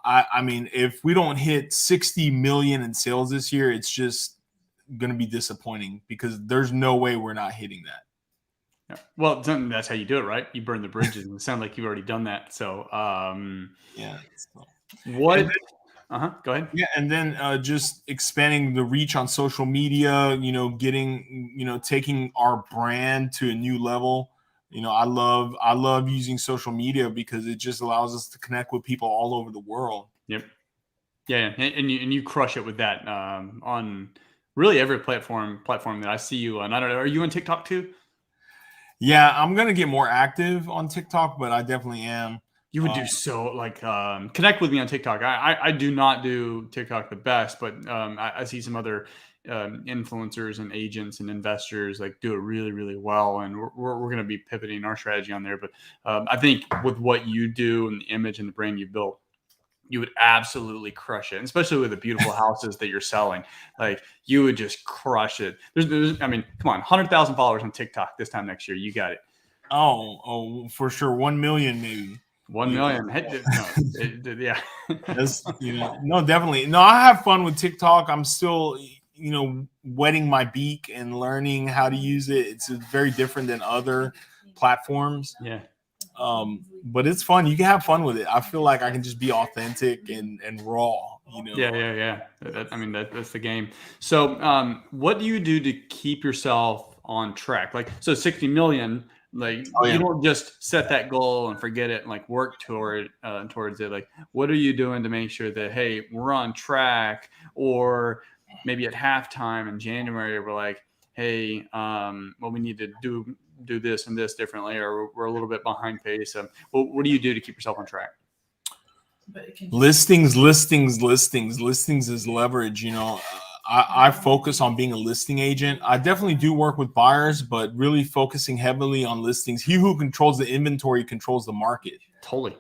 Speaker 12: I mean, if we don't hit 60 million in sales this year, it's just going to be disappointing, because there's no way we're not hitting that.
Speaker 1: Yeah. Well, that's how you do it, right? You burn the bridges, and it sounds like you've already done that. So,
Speaker 12: yeah.
Speaker 1: What? Go ahead.
Speaker 12: Yeah, and then just expanding the reach on social media. Taking our brand to a new level. I love using social media because it just allows us to connect with people all over the world.
Speaker 1: Yep. Yeah, and you crush it with that on really every platform that I see you on. I don't know. Are you on TikTok too?
Speaker 12: Yeah, I'm gonna get more active on TikTok, but I definitely am.
Speaker 1: You would do connect with me on TikTok. I do not do TikTok the best, but I see some other influencers and agents and investors like do it really, really well, and we're going to be pivoting our strategy on there. But I think with what you do and the image and the brand you built, you would absolutely crush it, and especially with the beautiful houses that you're selling. Like, you would just crush it. I mean, come on, 100,000 followers on TikTok this time next year. You got it.
Speaker 12: Oh, for sure. 1 million, maybe.
Speaker 1: 1 million. Yeah.
Speaker 12: No, definitely. No, I have fun with TikTok. I'm still, wetting my beak and learning how to use it. It's very different than other platforms.
Speaker 1: Yeah.
Speaker 12: But it's fun. You can have fun with it. I feel like I can just be authentic and raw.
Speaker 1: Yeah. That's the game. So, what do you do to keep yourself on track? Like, so 60 million. Like, you don't just set that goal and forget it and like work towards it. Like, what are you doing to make sure that, hey, we're on track? Or maybe at halftime in January, we're like, hey, well, we need to do this and this differently, or we're a little bit behind pace. What do you do to keep yourself on track?
Speaker 12: Listings is leverage. I focus on being a listing agent. I definitely do work with buyers, but really focusing heavily on listings. He who controls the inventory controls the market.
Speaker 1: Totally.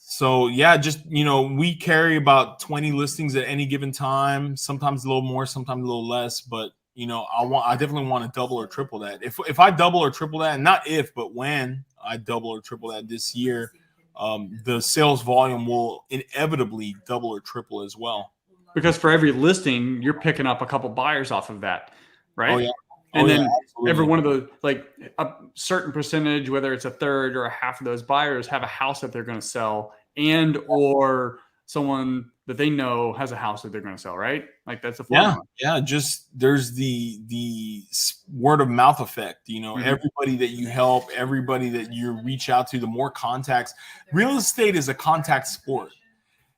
Speaker 12: So yeah, just, we carry about 20 listings at any given time, sometimes a little more, sometimes a little less, but I definitely want to double or triple that. If I double or triple that, and not if, but when I double or triple that this year, the sales volume will inevitably double or triple as well.
Speaker 1: Because for every listing, you're picking up a couple buyers off of that, right?
Speaker 12: Oh, yeah.
Speaker 1: And then every one of those, like a certain percentage, whether it's a third or a half of those buyers, have a house that they're going to sell, and or someone that they know has a house that they're going to sell, right? Like, that's a formula.
Speaker 12: Yeah. Just there's the word of mouth effect. Everybody that you help, everybody that you reach out to, the more contacts. Real estate is a contact sport.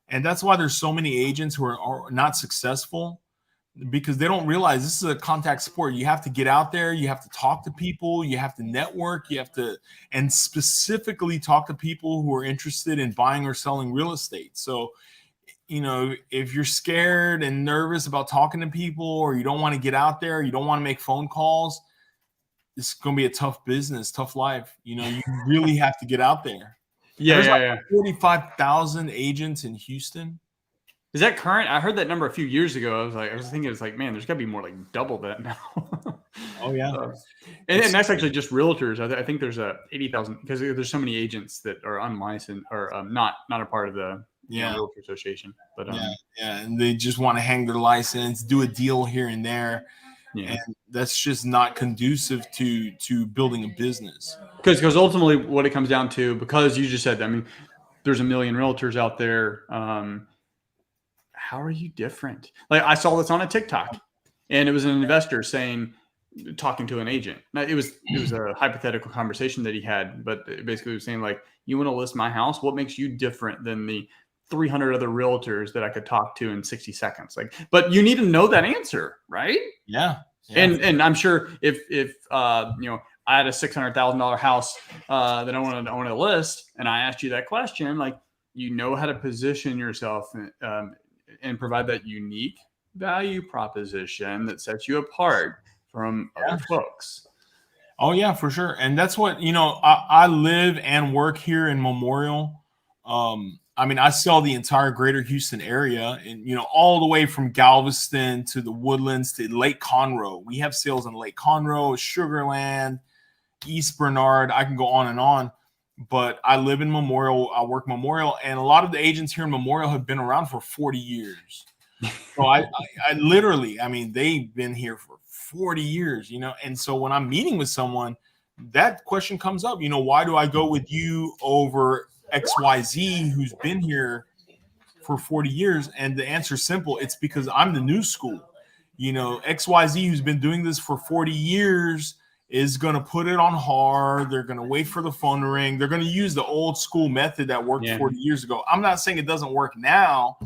Speaker 12: And that's why there's so many agents who are not successful, because they don't realize this is a contact sport. You have to get out there. You have to talk to people. You have to network. You have to, and specifically talk to people who are interested in buying or selling real estate. So, if you're scared and nervous about talking to people, or you don't want to get out there, you don't want to make phone calls, it's going to be a tough business, tough life. You really have to get out there.
Speaker 1: Yeah.
Speaker 12: 45,000 agents in Houston.
Speaker 1: Is that current? I heard that number a few years ago. I was thinking, it's like, man, there's got to be more like double that now.
Speaker 12: Oh yeah.
Speaker 1: And that's actually just realtors. I think there's 80,000, because there's so many agents that are unlicensed or not a part of the realtor association. But
Speaker 12: and they just want to hang their license, do a deal here and there. Yeah. And that's just not conducive to building a business.
Speaker 1: Because ultimately what it comes down to, because you just said, I mean, there's a million realtors out there. How are you different? Like, I saw this on a TikTok, and it was an investor talking to an agent. Now, it was a hypothetical conversation that he had, but basically he was saying, like, you want to list my house? What makes you different than the 300 other realtors that I could talk to in 60 seconds? Like, but you need to know that answer, right?
Speaker 12: Yeah.
Speaker 1: And I'm sure if I had a $600,000 house that I wanted to list, and I asked you that question, like, how to position yourself and provide that unique value proposition that sets you apart from other folks.
Speaker 12: Oh yeah, for sure. And that's what, I live and work here in Memorial. I mean, I sell the entire greater Houston area, and all the way from Galveston to the Woodlands to Lake Conroe. We have sales in Lake Conroe, Sugarland, East Bernard. I can go on and on. But I live in Memorial. I work Memorial, and a lot of the agents here in Memorial have been around for 40 years. So I literally, I mean, they've been here for 40 years, And so when I'm meeting with someone, that question comes up. Why do I go with you over XYZ who's been here for 40 years? And the answer is simple. It's because I'm the new school. XYZ who's been doing this for 40 years is going to put it on hard. They're going to wait for the phone to ring. They're going to use the old school method that worked 40 years ago. I'm not saying it doesn't work now,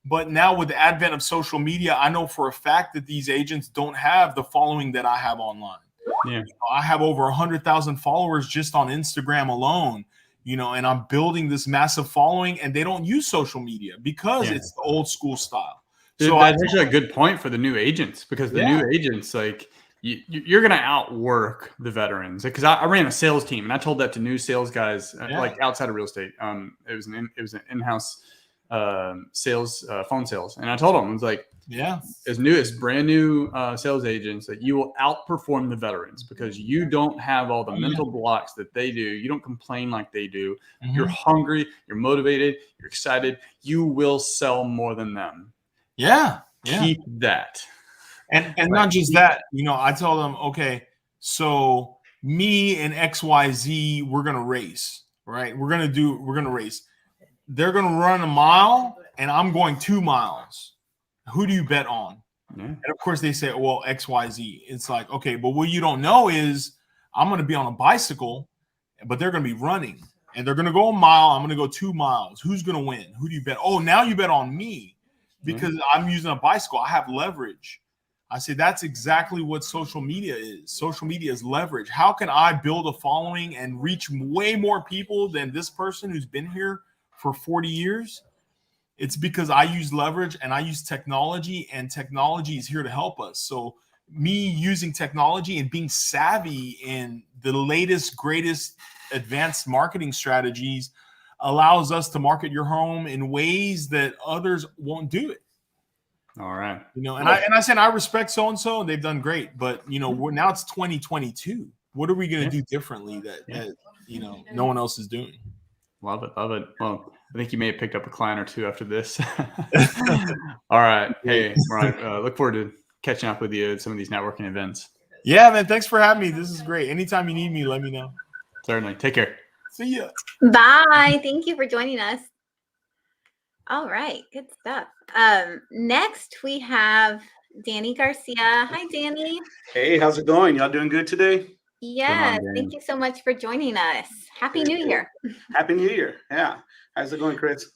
Speaker 12: but now with the advent of social media, I know for a fact that these agents don't have the following that I have online. Yeah. I have over 100,000 followers just on Instagram alone. And I'm building this massive following, and they don't use social media because it's the old school style.
Speaker 1: So that's actually a good point for the new agents, because the new agents, like, you're going to outwork the veterans. Because I ran a sales team, and I told that to new sales guys, like outside of real estate. It was an in-house sales, phone sales, and I told them, I was like, as brand new sales agents, that you will outperform the veterans because you don't have all the mental blocks that they do. You don't complain like they do. You're hungry, you're motivated, you're excited. You will sell more than them. Keep that.
Speaker 12: And not just that, I tell them, okay, so me and XYZ, we're going to race, right? We're going to race. They're going to run a mile and I'm going 2 miles. Who do you bet on? And of course they say, well, XYZ. It's like, okay, but what you don't know is I'm going to be on a bicycle, but they're going to be running, and they're going to go a mile. I'm going to go 2 miles. Who's going to win? Who do you bet? Oh, now you bet on me because I'm using a bicycle. I have leverage. I say that's exactly what social media is. Social media is leverage. How can I build a following and reach way more people than this person who's been here for 40 years? It's because I use leverage and I use technology, and technology is here to help us. So me using technology and being savvy in the latest, greatest advanced marketing strategies allows us to market your home in ways that others won't do it.
Speaker 1: All right.
Speaker 12: And I said, I respect so-and-so, and they've done great, but now it's 2022. What are we going to do differently that no one else is doing?
Speaker 1: Love it. Well, I think you may have picked up a client or two after this. All right. Hey, Morad, look forward to catching up with you at some of these networking events.
Speaker 12: Yeah, man. Thanks for having me. This is great. Anytime you need me, let me know.
Speaker 1: Certainly. Take care.
Speaker 12: See ya.
Speaker 2: Bye. Thank you for joining us. All right. Good stuff. Next, we have Danny Garcia. Hi, Danny.
Speaker 17: Hey, how's it going? Y'all doing good today?
Speaker 2: Yes. Thank you so much for joining us. Happy New Year.
Speaker 17: Happy New Year. Yeah. How's it going, Chris?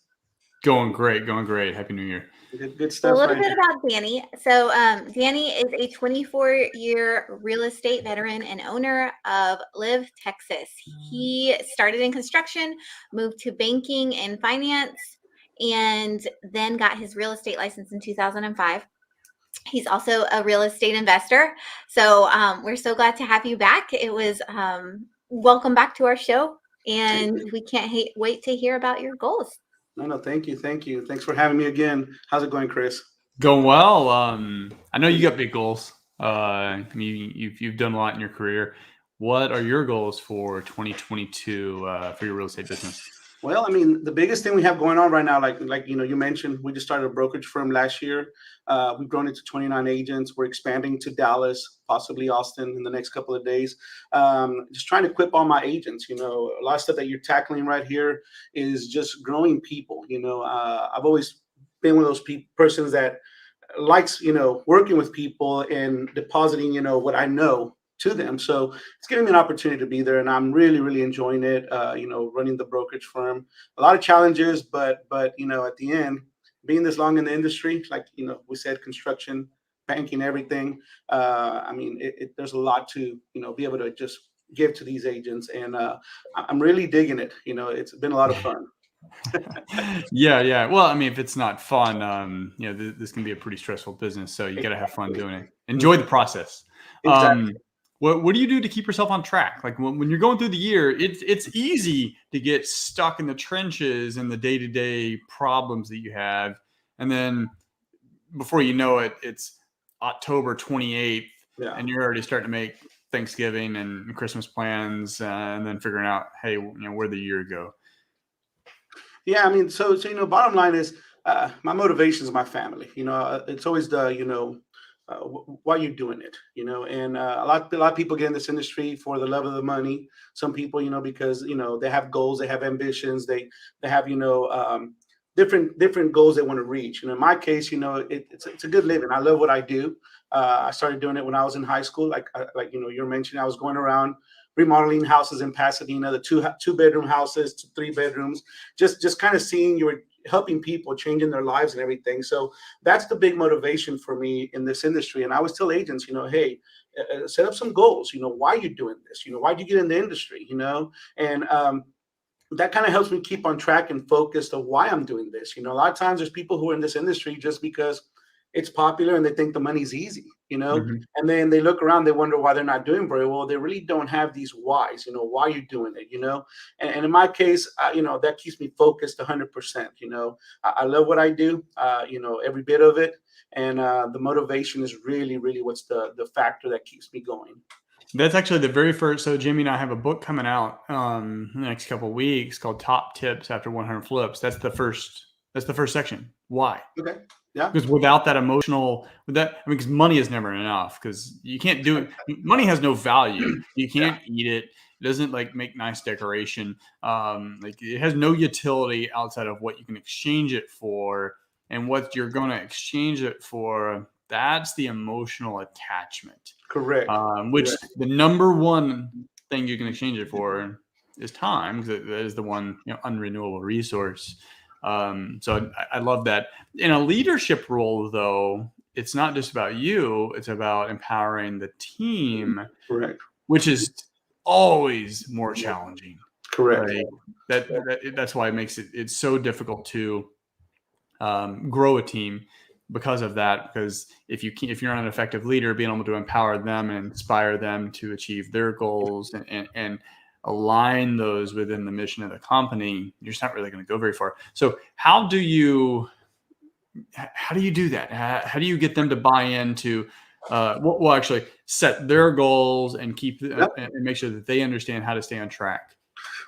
Speaker 1: Going great. Happy New Year.
Speaker 17: Good stuff.
Speaker 2: A little bit about Danny. So Danny is a 24-year real estate veteran and owner of Live, Texas. He started in construction, moved to banking and finance, and then got his real estate license in 2005. He's also a real estate investor. So we're so glad to have you back. It was welcome back to our show, and we can't wait to hear about your goals.
Speaker 17: No, thank you. Thanks for having me again. How's it going, Chris?
Speaker 1: Going well. I know you got big goals. You've done a lot in your career. What are your goals for 2022 for your real estate business?
Speaker 17: Well, I mean, the biggest thing we have going on right now, like you mentioned, we just started a brokerage firm last year. We've grown it to 29 agents. We're expanding to Dallas, possibly Austin in the next couple of days. Just trying to equip all my agents. A lot of stuff that you're tackling right here is just growing people. I've always been one of those persons that likes, working with people and depositing, what I know to them. So it's giving me an opportunity to be there, and I'm really, really enjoying it. Running the brokerage firm, a lot of challenges, but at the end, being this long in the industry, like we said, construction, banking, everything. There's a lot to be able to just give to these agents, and I'm really digging it. It's been a lot of fun.
Speaker 1: Yeah. Well, I mean, if it's not fun, this can be a pretty stressful business. So you got to have fun doing it. Enjoy the process.
Speaker 17: Exactly.
Speaker 1: What do you do to keep yourself on track? Like when you're going through the year, it's easy to get stuck in the trenches and the day-to-day problems that you have. And then before you know it, it's October 28th and you're already starting to make Thanksgiving and Christmas plans and then figuring out, hey, where'd the year go?
Speaker 17: Yeah, I mean, so bottom line is my motivation is my family. It's always the why you're doing it. And a lot of people get in this industry for the love of the money. Some people, because they have goals, they have ambitions, they have different goals they want to reach. In my case, it's a good living. I love what I do. I started doing it when I was in high school. Like you're mentioning, I was going around remodeling houses in Pasadena, the two bedroom houses to 3 bedrooms, just kind of seeing you're helping people, changing their lives and everything. So that's the big motivation for me in this industry. And I always tell agents, hey, set up some goals. Why are you doing this? Why do you get in the industry? And that kind of helps me keep on track and focused of why I'm doing this. A lot of times there's people who are in this industry just because it's popular and they think the money's easy, and then they look around, they wonder why they're not doing very well. They really don't have these whys, why you're doing it, and in my case, that keeps me focused 100%. I love what I do, every bit of it. And the motivation is really, really what's the factor that keeps me going.
Speaker 1: That's actually the very first. So Jimmy and I have a book coming out in the next couple of weeks called Top Tips After 100 Flips. That's the first section. Why?
Speaker 17: Okay. Yeah.
Speaker 1: Because without that emotional, because money is never enough, because you can't do it. Money has no value. You can't eat it. It doesn't make nice decoration. It has no utility outside of what you can exchange it for, and what you're going to exchange it for. That's the emotional attachment.
Speaker 17: Correct.
Speaker 1: Which the number one thing you can exchange it for is time, because that is the one unrenewable resource. So I love that. In a leadership role, though, it's not just about you, it's about empowering the team.
Speaker 17: Correct.
Speaker 1: Which is always more challenging.
Speaker 17: Correct.
Speaker 1: Right? That's why it makes it's so difficult to grow a team because of that. Because if you're not an effective leader, being able to empower them and inspire them to achieve their goals and align those within the mission of the company, you're just not really going to go very far. So how do you do that? How do you get them to buy into actually set their goals and keep and make sure that they understand how to stay on track?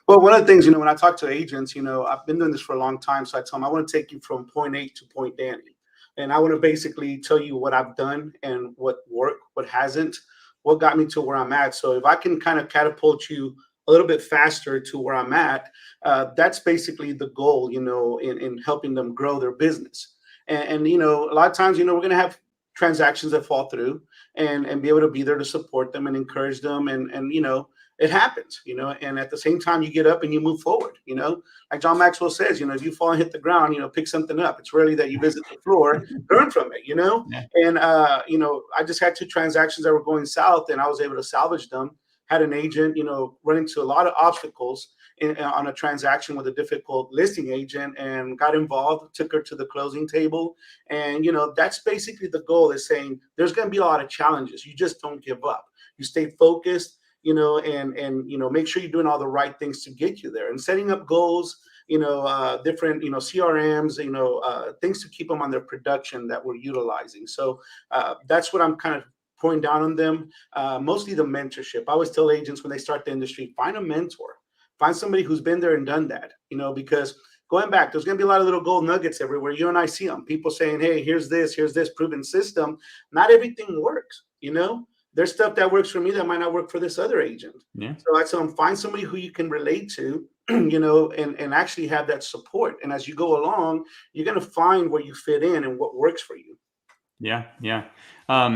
Speaker 17: Well, one of the things, when I talk to agents, I've been doing this for a long time. So I tell them, I want to take you from point A to point Danny. And I want to basically tell you what I've done and what worked, what hasn't, what got me to where I'm at. So if I can kind of catapult you a little bit faster to where I'm at, that's basically the goal, in helping them grow their business. And a lot of times, we're going to have transactions that fall through, and be able to be there to support them and encourage them. And it happens, and at the same time, you get up and you move forward, like John Maxwell says, if you fall and hit the ground, pick something up. It's rarely that you visit the floor, learn from it,
Speaker 1: Yeah.
Speaker 17: And, I just had 2 transactions that were going south, and I was able to salvage them. Had an agent, run into a lot of obstacles on a transaction with a difficult listing agent, and got involved, took her to the closing table. And, that's basically the goal, is saying there's going to be a lot of challenges. You just don't give up. You stay focused, and make sure you're doing all the right things to get you there, and setting up goals, different, CRMs, things to keep them on their production that we're utilizing. So that's what I'm kind of pouring down on them. Mostly the mentorship. I always tell agents when they start the industry, find a mentor, find somebody who's been there and done that, because going back, there's going to be a lot of little gold nuggets everywhere. You and I see them. People saying, hey, here's this proven system. Not everything works, There's stuff that works for me that might not work for this other agent.
Speaker 1: Yeah.
Speaker 17: So I tell them, find somebody who you can relate to, and actually have that support. And as you go along, you're going to find where you fit in and what works for you.
Speaker 1: Yeah. Yeah. Are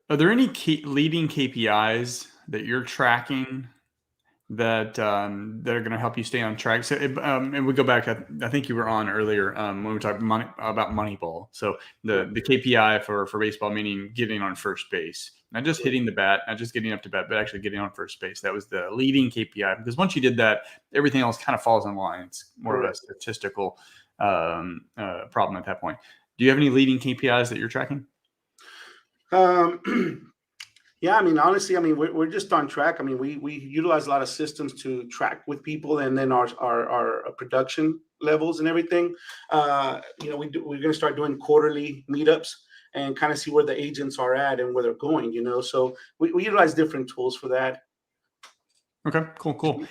Speaker 1: there any leading KPIs that you're tracking that are going to help you stay on track? So, and we go back. I think you were on earlier when we talked about Moneyball. So the KPI for baseball, meaning getting on first base, not just hitting the bat, not just getting up to bat, but actually getting on first base. That was the leading KPI, because once you did that, everything else kind of falls in line. It's more of a statistical problem at that point. Do you have any leading KPIs that you're tracking?
Speaker 17: Yeah, I mean, honestly, I mean, we're just on track. I mean, we utilize a lot of systems to track with people, and then our production levels and everything. We're going to start doing quarterly meetups and kind of see where the agents are at and where they're going. So we utilize different tools for that.
Speaker 1: Okay, cool.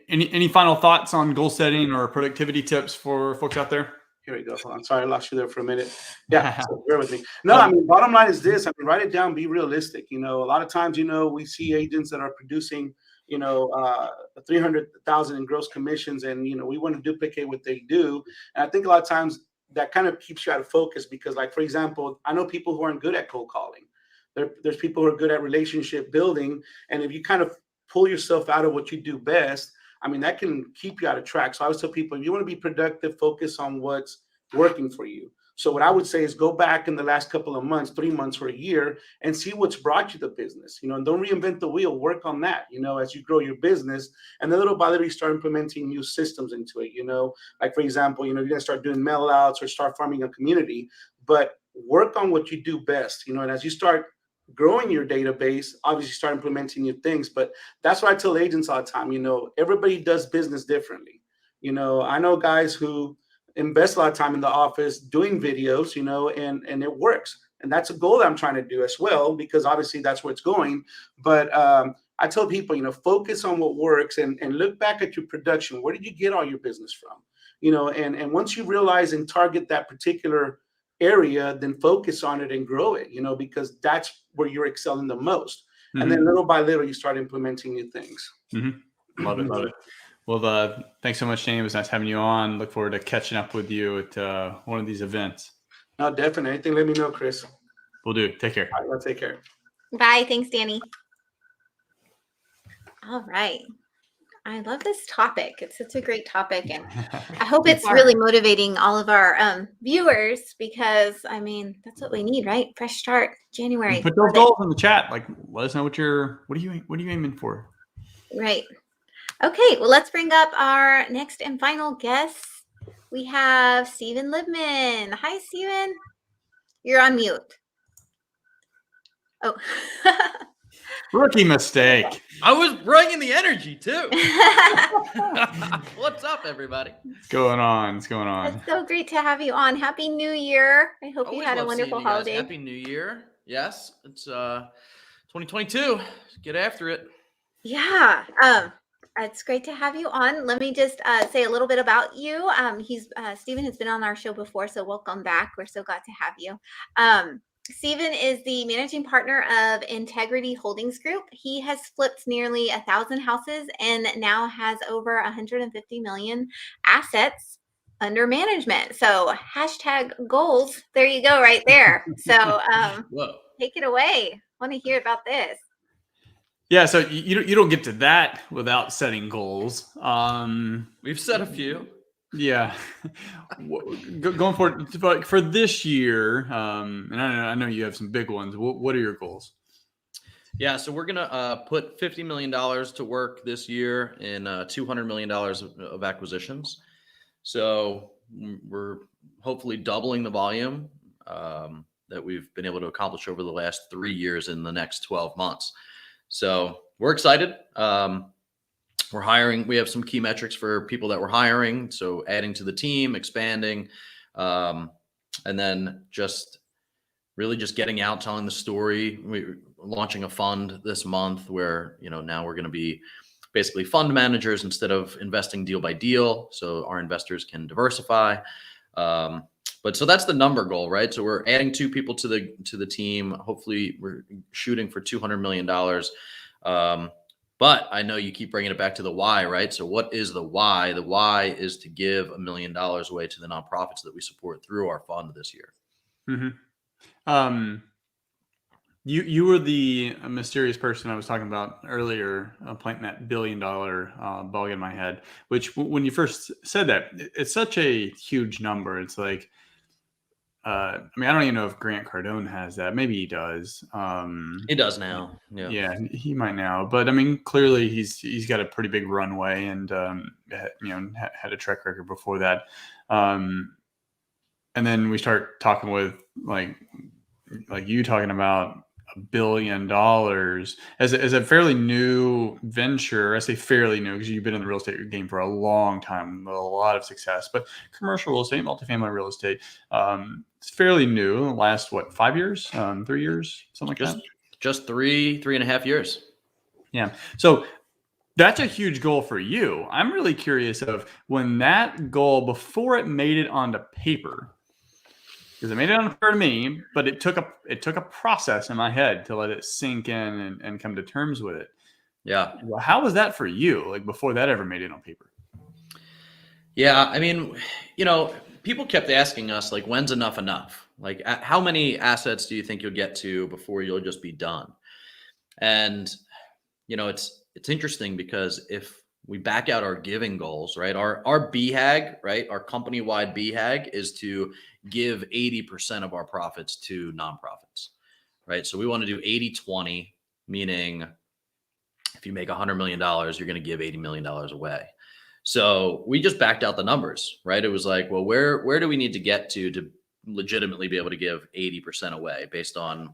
Speaker 1: Any final thoughts on goal setting or productivity tips for folks out there?
Speaker 17: Here we go. Hold on. Sorry, I lost you there for a minute. Yeah, so bear with me. No, I mean, bottom line is this. I mean, write it down, be realistic. A lot of times, we see agents that are producing, 300,000 in gross commissions, and, we want to duplicate what they do. And I think a lot of times that kind of keeps you out of focus because, like, for example, I know people who aren't good at cold calling. There's people who are good at relationship building. And if you kind of pull yourself out of what you do best, I mean, that can keep you out of track. So I always tell people, if you want to be productive, focus on what's working for you. So what I would say is go back in the last couple of months, 3 months or a year, and see what's brought you the business, and don't reinvent the wheel, work on that, as you grow your business. And then little by little, you start implementing new systems into it, like, for example, you're going to start doing mail outs or start farming a community, but work on what you do best, and as you start growing your database, obviously start implementing new things. But that's what I tell agents all the time. Everybody does business differently. I know guys who invest a lot of time in the office doing videos, and it works. And that's a goal that I'm trying to do as well, because obviously that's where it's going. But I tell people, focus on what works and look back at your production. Where did you get all your business from? And once you realize and target that particular area, then focus on it and grow it, because that's where you're excelling the most. Mm-hmm. And then little by little, you start implementing new things.
Speaker 1: Mm-hmm. Love it. Well, thanks so much, Shane. It was nice having you on. Look forward to catching up with you at one of these events.
Speaker 17: No, definitely. Anything, let me know, Chris.
Speaker 1: Will do. Take care.
Speaker 17: All right, well, take care.
Speaker 2: Bye. Thanks, Danny. All right. I love this topic. It's such a great topic, and I hope it's really motivating all of our viewers, because I mean, that's what we need, right? Fresh start, January.
Speaker 1: Put those goals in the chat. Like, let us know what are you aiming for?
Speaker 2: Right. Okay. Well, let's bring up our next and final guest. We have Stephen Libman. Hi, Stephen. You're on mute. Oh.
Speaker 1: Rookie mistake.
Speaker 18: I was bringing the energy too. What's up, everybody?
Speaker 1: What's going on?
Speaker 2: It's so great to have you on. Happy New Year. I hope you had a wonderful holiday.
Speaker 18: Happy New Year. Yes, it's 2022. Get after it.
Speaker 2: Yeah. It's great to have you on. Let me just say a little bit about you. Stephen has been on our show before, so welcome back. We're so glad to have you. Stephen is the managing partner of Integrity Holdings Group. He has flipped nearly 1,000 houses and now has over 150 million assets under management. So #goals. There you go, right there. So take it away. I want to hear about this.
Speaker 1: Yeah, so you don't get to that without setting goals.
Speaker 18: We've set a few.
Speaker 1: Yeah, going forward, but for this year, and I know you have some big ones. What are your goals?
Speaker 18: Yeah, so we're gonna put $50 million to work this year in $200 million of acquisitions. So we're hopefully doubling the volume that we've been able to accomplish over the last 3 years in the next 12 months. So we're excited. We're hiring. We have some key metrics for people that we're hiring. So adding to the team, expanding, and then just getting out, telling the story. We're launching a fund this month where, now we're going to be basically fund managers instead of investing deal by deal. So our investors can diversify. But so that's the number goal, right? So we're adding 2 people to the team. Hopefully we're shooting for $200 million. But I know you keep bringing it back to the why, right? So what is the why? The why is to give $1 million away to the nonprofits that we support through our fund this year.
Speaker 1: Mm-hmm. You were the mysterious person I was talking about earlier, planting that $1 billion bug in my head, which when you first said that, it's such a huge number. It's like, I don't even know if Grant Cardone has that. Maybe he does.
Speaker 18: He does now.
Speaker 1: Yeah, he might now. But clearly he's got a pretty big runway, and had a track record before that. And then we start talking with like you talking about $1 billion as a fairly new venture. I say fairly new because you've been in the real estate game for a long time, with a lot of success. But commercial real estate, multifamily real estate, it's fairly new. The last 5 years, 3 years, something like that.
Speaker 18: Just 3.5 years.
Speaker 1: Yeah. So that's a huge goal for you. I'm really curious of when that goal, before it made it onto paper. Because it made it unfair to me, but it took a process in my head to let it sink in and come to terms with it.
Speaker 18: Yeah.
Speaker 1: Well, how was that for you? Like before that ever made it on paper?
Speaker 18: Yeah. I mean, people kept asking us, like, when's enough? Like, how many assets do you think you'll get to before you'll just be done? And, it's interesting because if we back out our giving goals, right? Our BHAG, right? Our company-wide BHAG is to give 80% of our profits to nonprofits, right? So we want to do 80-20, meaning if you make $100 million, you're going to give $80 million away. So we just backed out the numbers, right? It was like, well, where do we need to get to legitimately be able to give 80% away based on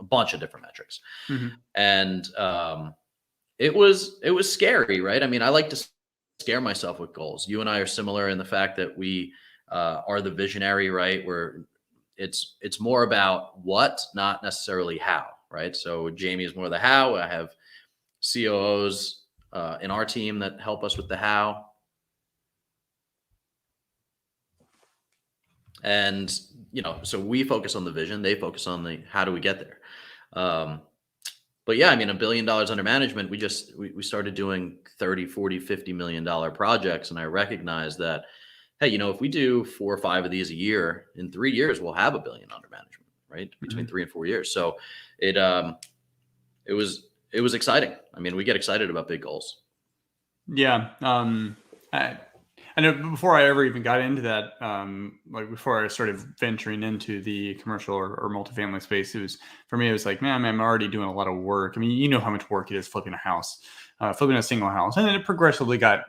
Speaker 18: a bunch of different metrics?
Speaker 1: Mm-hmm.
Speaker 18: And it was scary, right? I mean, I like to scare myself with goals. You and I are similar in the fact that we are the visionary, right? Where it's more about what, not necessarily how, right? So Jamie is more the how. I have COOs in our team that help us with the how. And, so we focus on the vision, they focus on the how do we get there. But yeah, I mean, $1 billion under management, we started doing 30, 40, $50 million projects. And I recognized that, hey, if we do 4 or 5 of these a year, in 3 years, we'll have $1 billion under management, right? Between 3 and 4 years. So it was exciting. I mean, we get excited about big goals.
Speaker 1: Yeah. I know before I ever even got into that, like before I started venturing into the commercial or multifamily space, for me, it was like, man, I'm already doing a lot of work. I mean, you know how much work it is flipping a house, flipping a single house. And then it progressively got,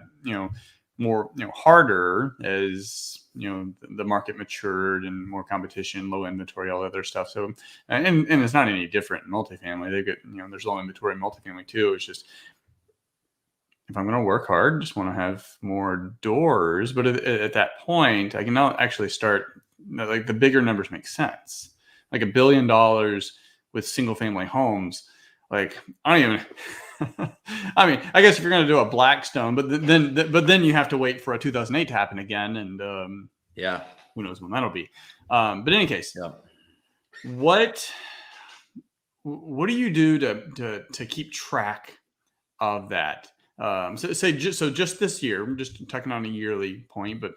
Speaker 1: more, harder as, the market matured and more competition, low inventory, all that other stuff. So, and it's not any different in multifamily. They get, there's low inventory in multifamily too. It's just, if I'm going to work hard, just want to have more doors. But at that point, I can now actually start, like the bigger numbers make sense. Like $1 billion with single family homes. Like, I don't even, I mean, I guess if you're going to do a Blackstone, but then you have to wait for a 2008 to happen again. And
Speaker 18: yeah,
Speaker 1: who knows when that'll be. But in any case,
Speaker 18: yeah.
Speaker 1: What do you do to keep track of that? Just this year, I'm just talking on a yearly point, but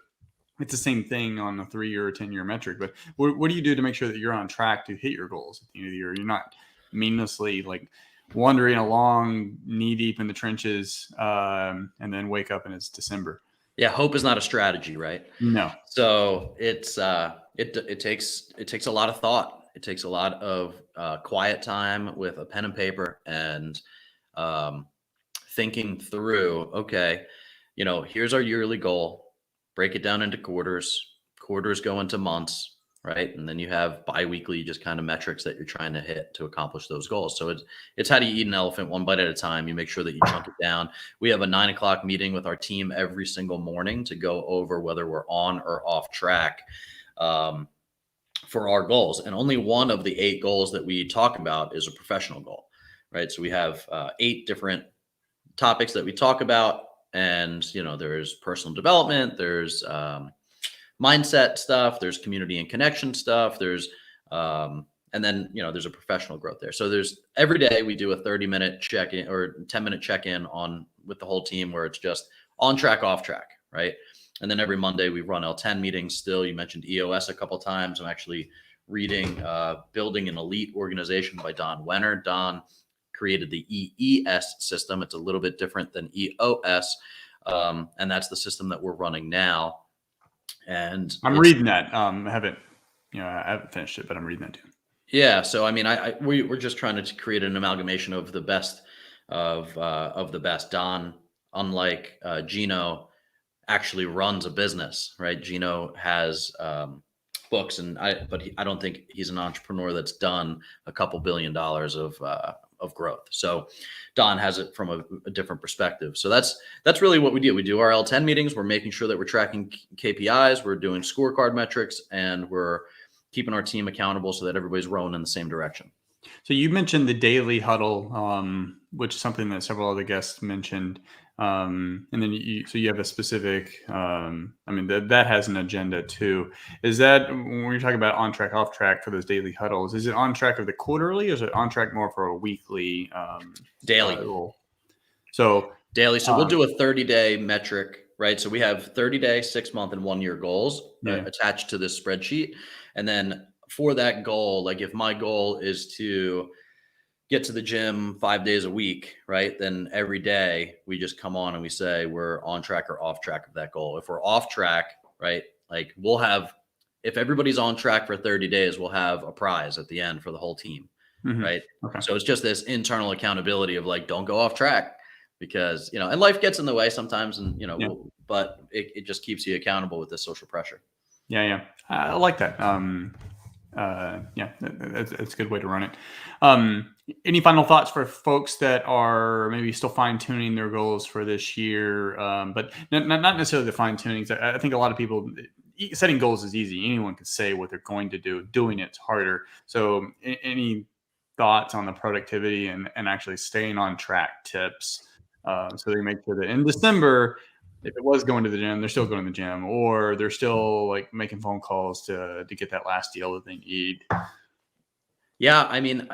Speaker 1: it's the same thing on a 3-year or 10-year metric. But what do you do to make sure that you're on track to hit your goals at the end of the year? You're not meaninglessly like wandering along knee deep in the trenches, and then wake up and it's December.
Speaker 18: Yeah, hope is not a strategy, right?
Speaker 1: No.
Speaker 18: So it's it takes a lot of thought. It takes a lot of quiet time with a pen and paper and thinking through, okay, here's our yearly goal, break it down into quarters go into months, right? And then you have biweekly just kind of metrics that you're trying to hit to accomplish those goals. So it's how do you eat an elephant one bite at a time. You make sure that you chunk it down. We have a 9 o'clock meeting with our team every single morning to go over whether we're on or off track for our goals. And only one of the 8 goals that we talk about is a professional goal, right? So we have 8 different topics that we talk about, and there's personal development, there's mindset stuff, there's community and connection stuff, there's and then there's a professional growth there. So there's every day we do a 30-minute check-in or 10-minute check-in with the whole team where it's just on track, off track, right? And then every Monday we run L10 meetings. Still, you mentioned EOS a couple of times. I'm actually reading Building an Elite Organization by Don Wenner. Don created the EES system. It's a little bit different than EOS. And that's the system that we're running now. And
Speaker 1: I'm reading that. I haven't finished it, but I'm reading that too.
Speaker 18: Yeah. So, I mean, we're just trying to create an amalgamation of the best of the best. Don, unlike Gino, actually runs a business, right? Gino has books, but I don't think he's an entrepreneur that's done a couple $1 billion of growth. So Don has it from a different perspective. So that's really what we do. We do our L10 meetings. We're making sure that we're tracking KPIs. We're doing scorecard metrics, and we're keeping our team accountable so that everybody's rowing in the same direction.
Speaker 1: So you mentioned the daily huddle, which is something that several other guests mentioned. And then you have a specific, that has an agenda too. Is that when you're talking about on track, off track for those daily huddles, is it on track of the quarterly, or is it on track more for a weekly?
Speaker 18: Daily.
Speaker 1: So
Speaker 18: daily. So we'll do a 30-day metric, right? So we have 30-day, 6-month, and 1-year goals attached to this spreadsheet. And then for that goal, like if my goal is to get to the gym 5 days a week, right? Then every day we just come on and we say we're on track or off track of that goal. If we're off track, right? Like if everybody's on track for 30 days, we'll have a prize at the end for the whole team, right? Okay. So it's just this internal accountability of like, don't go off track, because, and life gets in the way sometimes, and, but it just keeps you accountable with this social pressure.
Speaker 1: Yeah. I like that. That's a good way to run it. Any final thoughts for folks that are maybe still fine tuning their goals for this year, but not necessarily the fine tunings? I think a lot of people, setting goals is easy. Anyone can say what they're going to do. Doing it's harder. So any thoughts on the productivity and actually staying on track tips, so they make sure that in December, if it was going to the gym, they're still going to the gym, or they're still like making phone calls to get that last deal that they need.
Speaker 18: Yeah. I mean,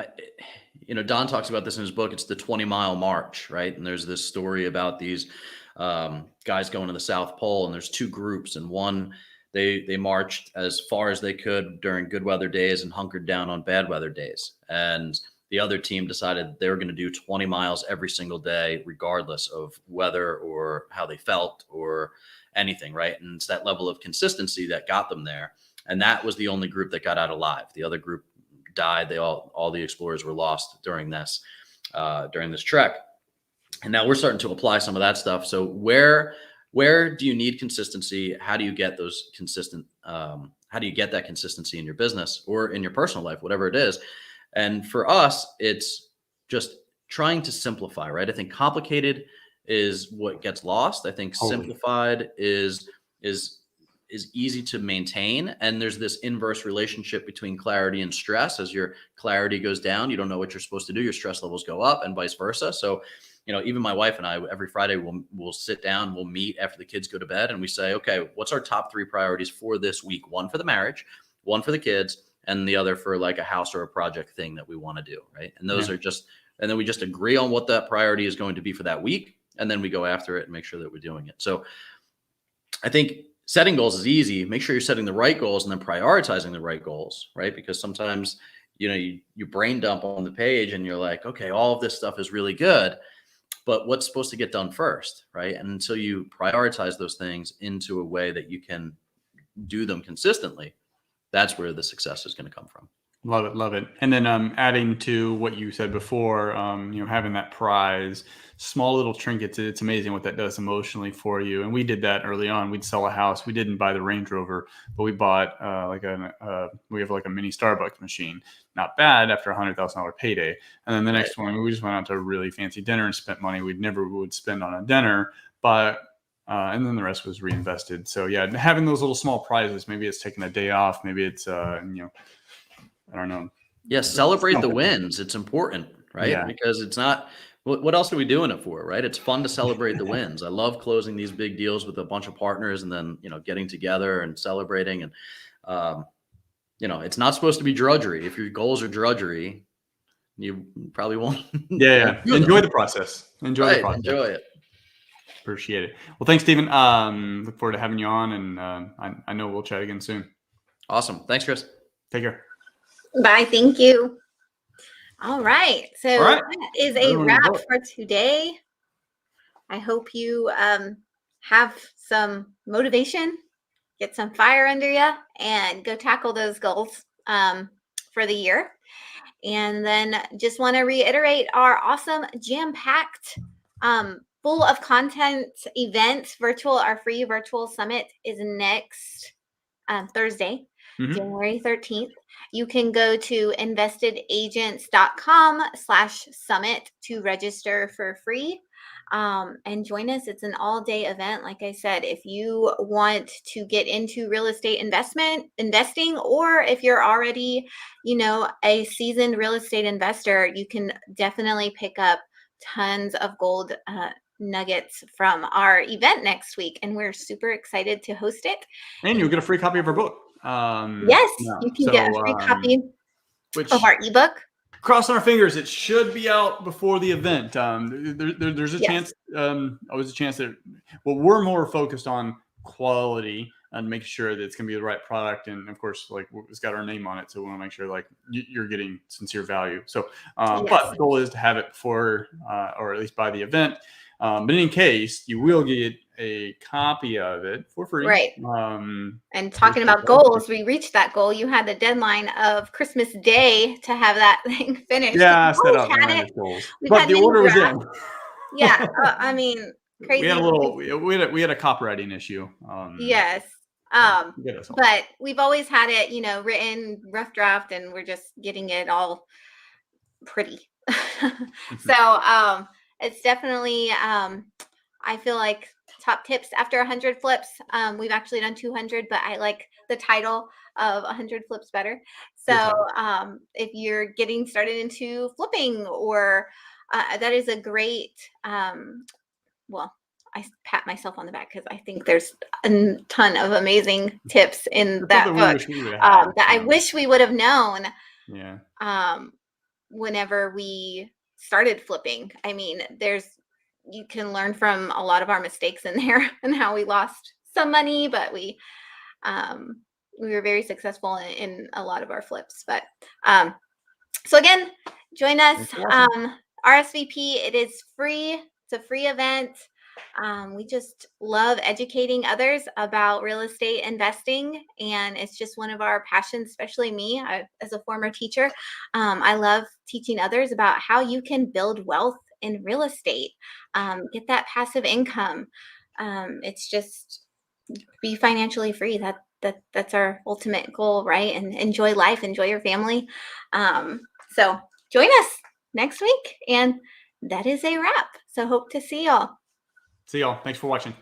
Speaker 18: Don talks about this in his book. It's the 20-mile march, right? And there's this story about these guys going to the South Pole, and there's two groups, and one, they marched as far as they could during good weather days and hunkered down on bad weather days. And the other team decided they were going to do 20 miles every single day, regardless of weather or how they felt or anything, right? And it's that level of consistency that got them there. And that was the only group that got out alive. The other group died. All the explorers were lost during this trek. And now we're starting to apply some of that stuff. So where do you need consistency? How do you get those how do you get that consistency in your business or in your personal life, whatever it is? And for us, it's just trying to simplify, right? I think complicated is what gets lost. I think simplified is easy to maintain. And there's this inverse relationship between clarity and stress. As your clarity goes down, you don't know what you're supposed to do. Your stress levels go up, and vice versa. So, even my wife and I, every Friday, we'll sit down, we'll meet after the kids go to bed, and we say, okay, what's our top 3 priorities for this week? 1 for the marriage, 1 for the kids, and the other for like a house or a project thing that we want to do, right? And those are and then we just agree on what that priority is going to be for that week, and then we go after it and make sure that we're doing it. So I think setting goals is easy. Make sure you're setting the right goals and then prioritizing the right goals, right? Because sometimes, you brain dump on the page and you're like, okay, all of this stuff is really good, but what's supposed to get done first, right? And until you prioritize those things into a way that you can do them consistently, that's where the success is going to come from.
Speaker 1: Love it. And then adding to what you said before, having that prize, small little trinkets, it's amazing what that does emotionally for you. And we did that early on. We'd sell a house. We didn't buy the Range Rover, but we bought we have like a mini Starbucks machine. Not bad after $100,000 payday. And then the next one, we just went out to a really fancy dinner and spent money we'd never would spend on a dinner, but and then the rest was reinvested. So yeah, having those little small prizes, maybe it's taking a day off, maybe it's I don't know.
Speaker 18: Yeah, celebrate the wins. It's important, right? Yeah. Because it's not, what else are we doing it for, right? It's fun to celebrate the wins. I love closing these big deals with a bunch of partners and then, getting together and celebrating. And, it's not supposed to be drudgery. If your goals are drudgery, you probably won't.
Speaker 1: Yeah. Enjoy the process. Enjoy the process.
Speaker 18: Enjoy it.
Speaker 1: Appreciate it. Well, thanks, Stephen. Look forward to having you on, and I know we'll chat again soon.
Speaker 18: Awesome. Thanks, Chris.
Speaker 1: Take care.
Speaker 2: Bye. Thank you. All right. So that is a wrap for today. I hope you have some motivation, get some fire under you, and go tackle those goals for the year. And then just want to reiterate our awesome jam-packed, full of content event, our free virtual summit is next Thursday. January 13th. You can go to investedagents.com/summit to register for free. And join us. It's an all-day event. Like I said, if you want to get into real estate investing, or if you're already, a seasoned real estate investor, you can definitely pick up tons of gold nuggets from our event next week. And we're super excited to host it.
Speaker 1: And you'll get a free copy of our book.
Speaker 2: Yes, you can get a free copy of our ebook.
Speaker 1: Crossing our fingers, it should be out before the event. There's a chance, always a chance that, we're more focused on quality and making sure that it's going to be the right product. And of course, like, it's got our name on it. So we want to make sure like you're getting sincere value. So, but the goal is to have it before, or at least by the event. But in case, you will get a copy of it for free.
Speaker 2: Right. And talking about goals, we reached that goal. You had the deadline of Christmas Day to have that thing finished.
Speaker 1: Yeah, I set up my goals. But the order was in.
Speaker 2: Yeah. I mean, crazy.
Speaker 1: We had a copywriting issue.
Speaker 2: Yes. But we've always had it, written rough draft, and we're just getting it all pretty. So, it's definitely, I feel like top tips after 100 flips. We've actually done 200, but I like the title of 100 flips better. So if you're getting started into flipping, or that is a great, I pat myself on the back because I think there's a ton of amazing tips in that book that I wish we would have known.
Speaker 1: Yeah.
Speaker 2: Whenever we started flipping. I mean, you can learn from a lot of our mistakes in there and how we lost some money, but we were very successful in a lot of our flips. But so again, join us. RSVP, it is free. It's a free event. We just love educating others about real estate investing, and it's just one of our passions, especially me as a former teacher. I love teaching others about how you can build wealth in real estate, get that passive income. It's just be financially free. That's our ultimate goal, right? And enjoy life, enjoy your family. So join us next week, and that is a wrap. So hope to see y'all.
Speaker 1: See y'all. Thanks for watching.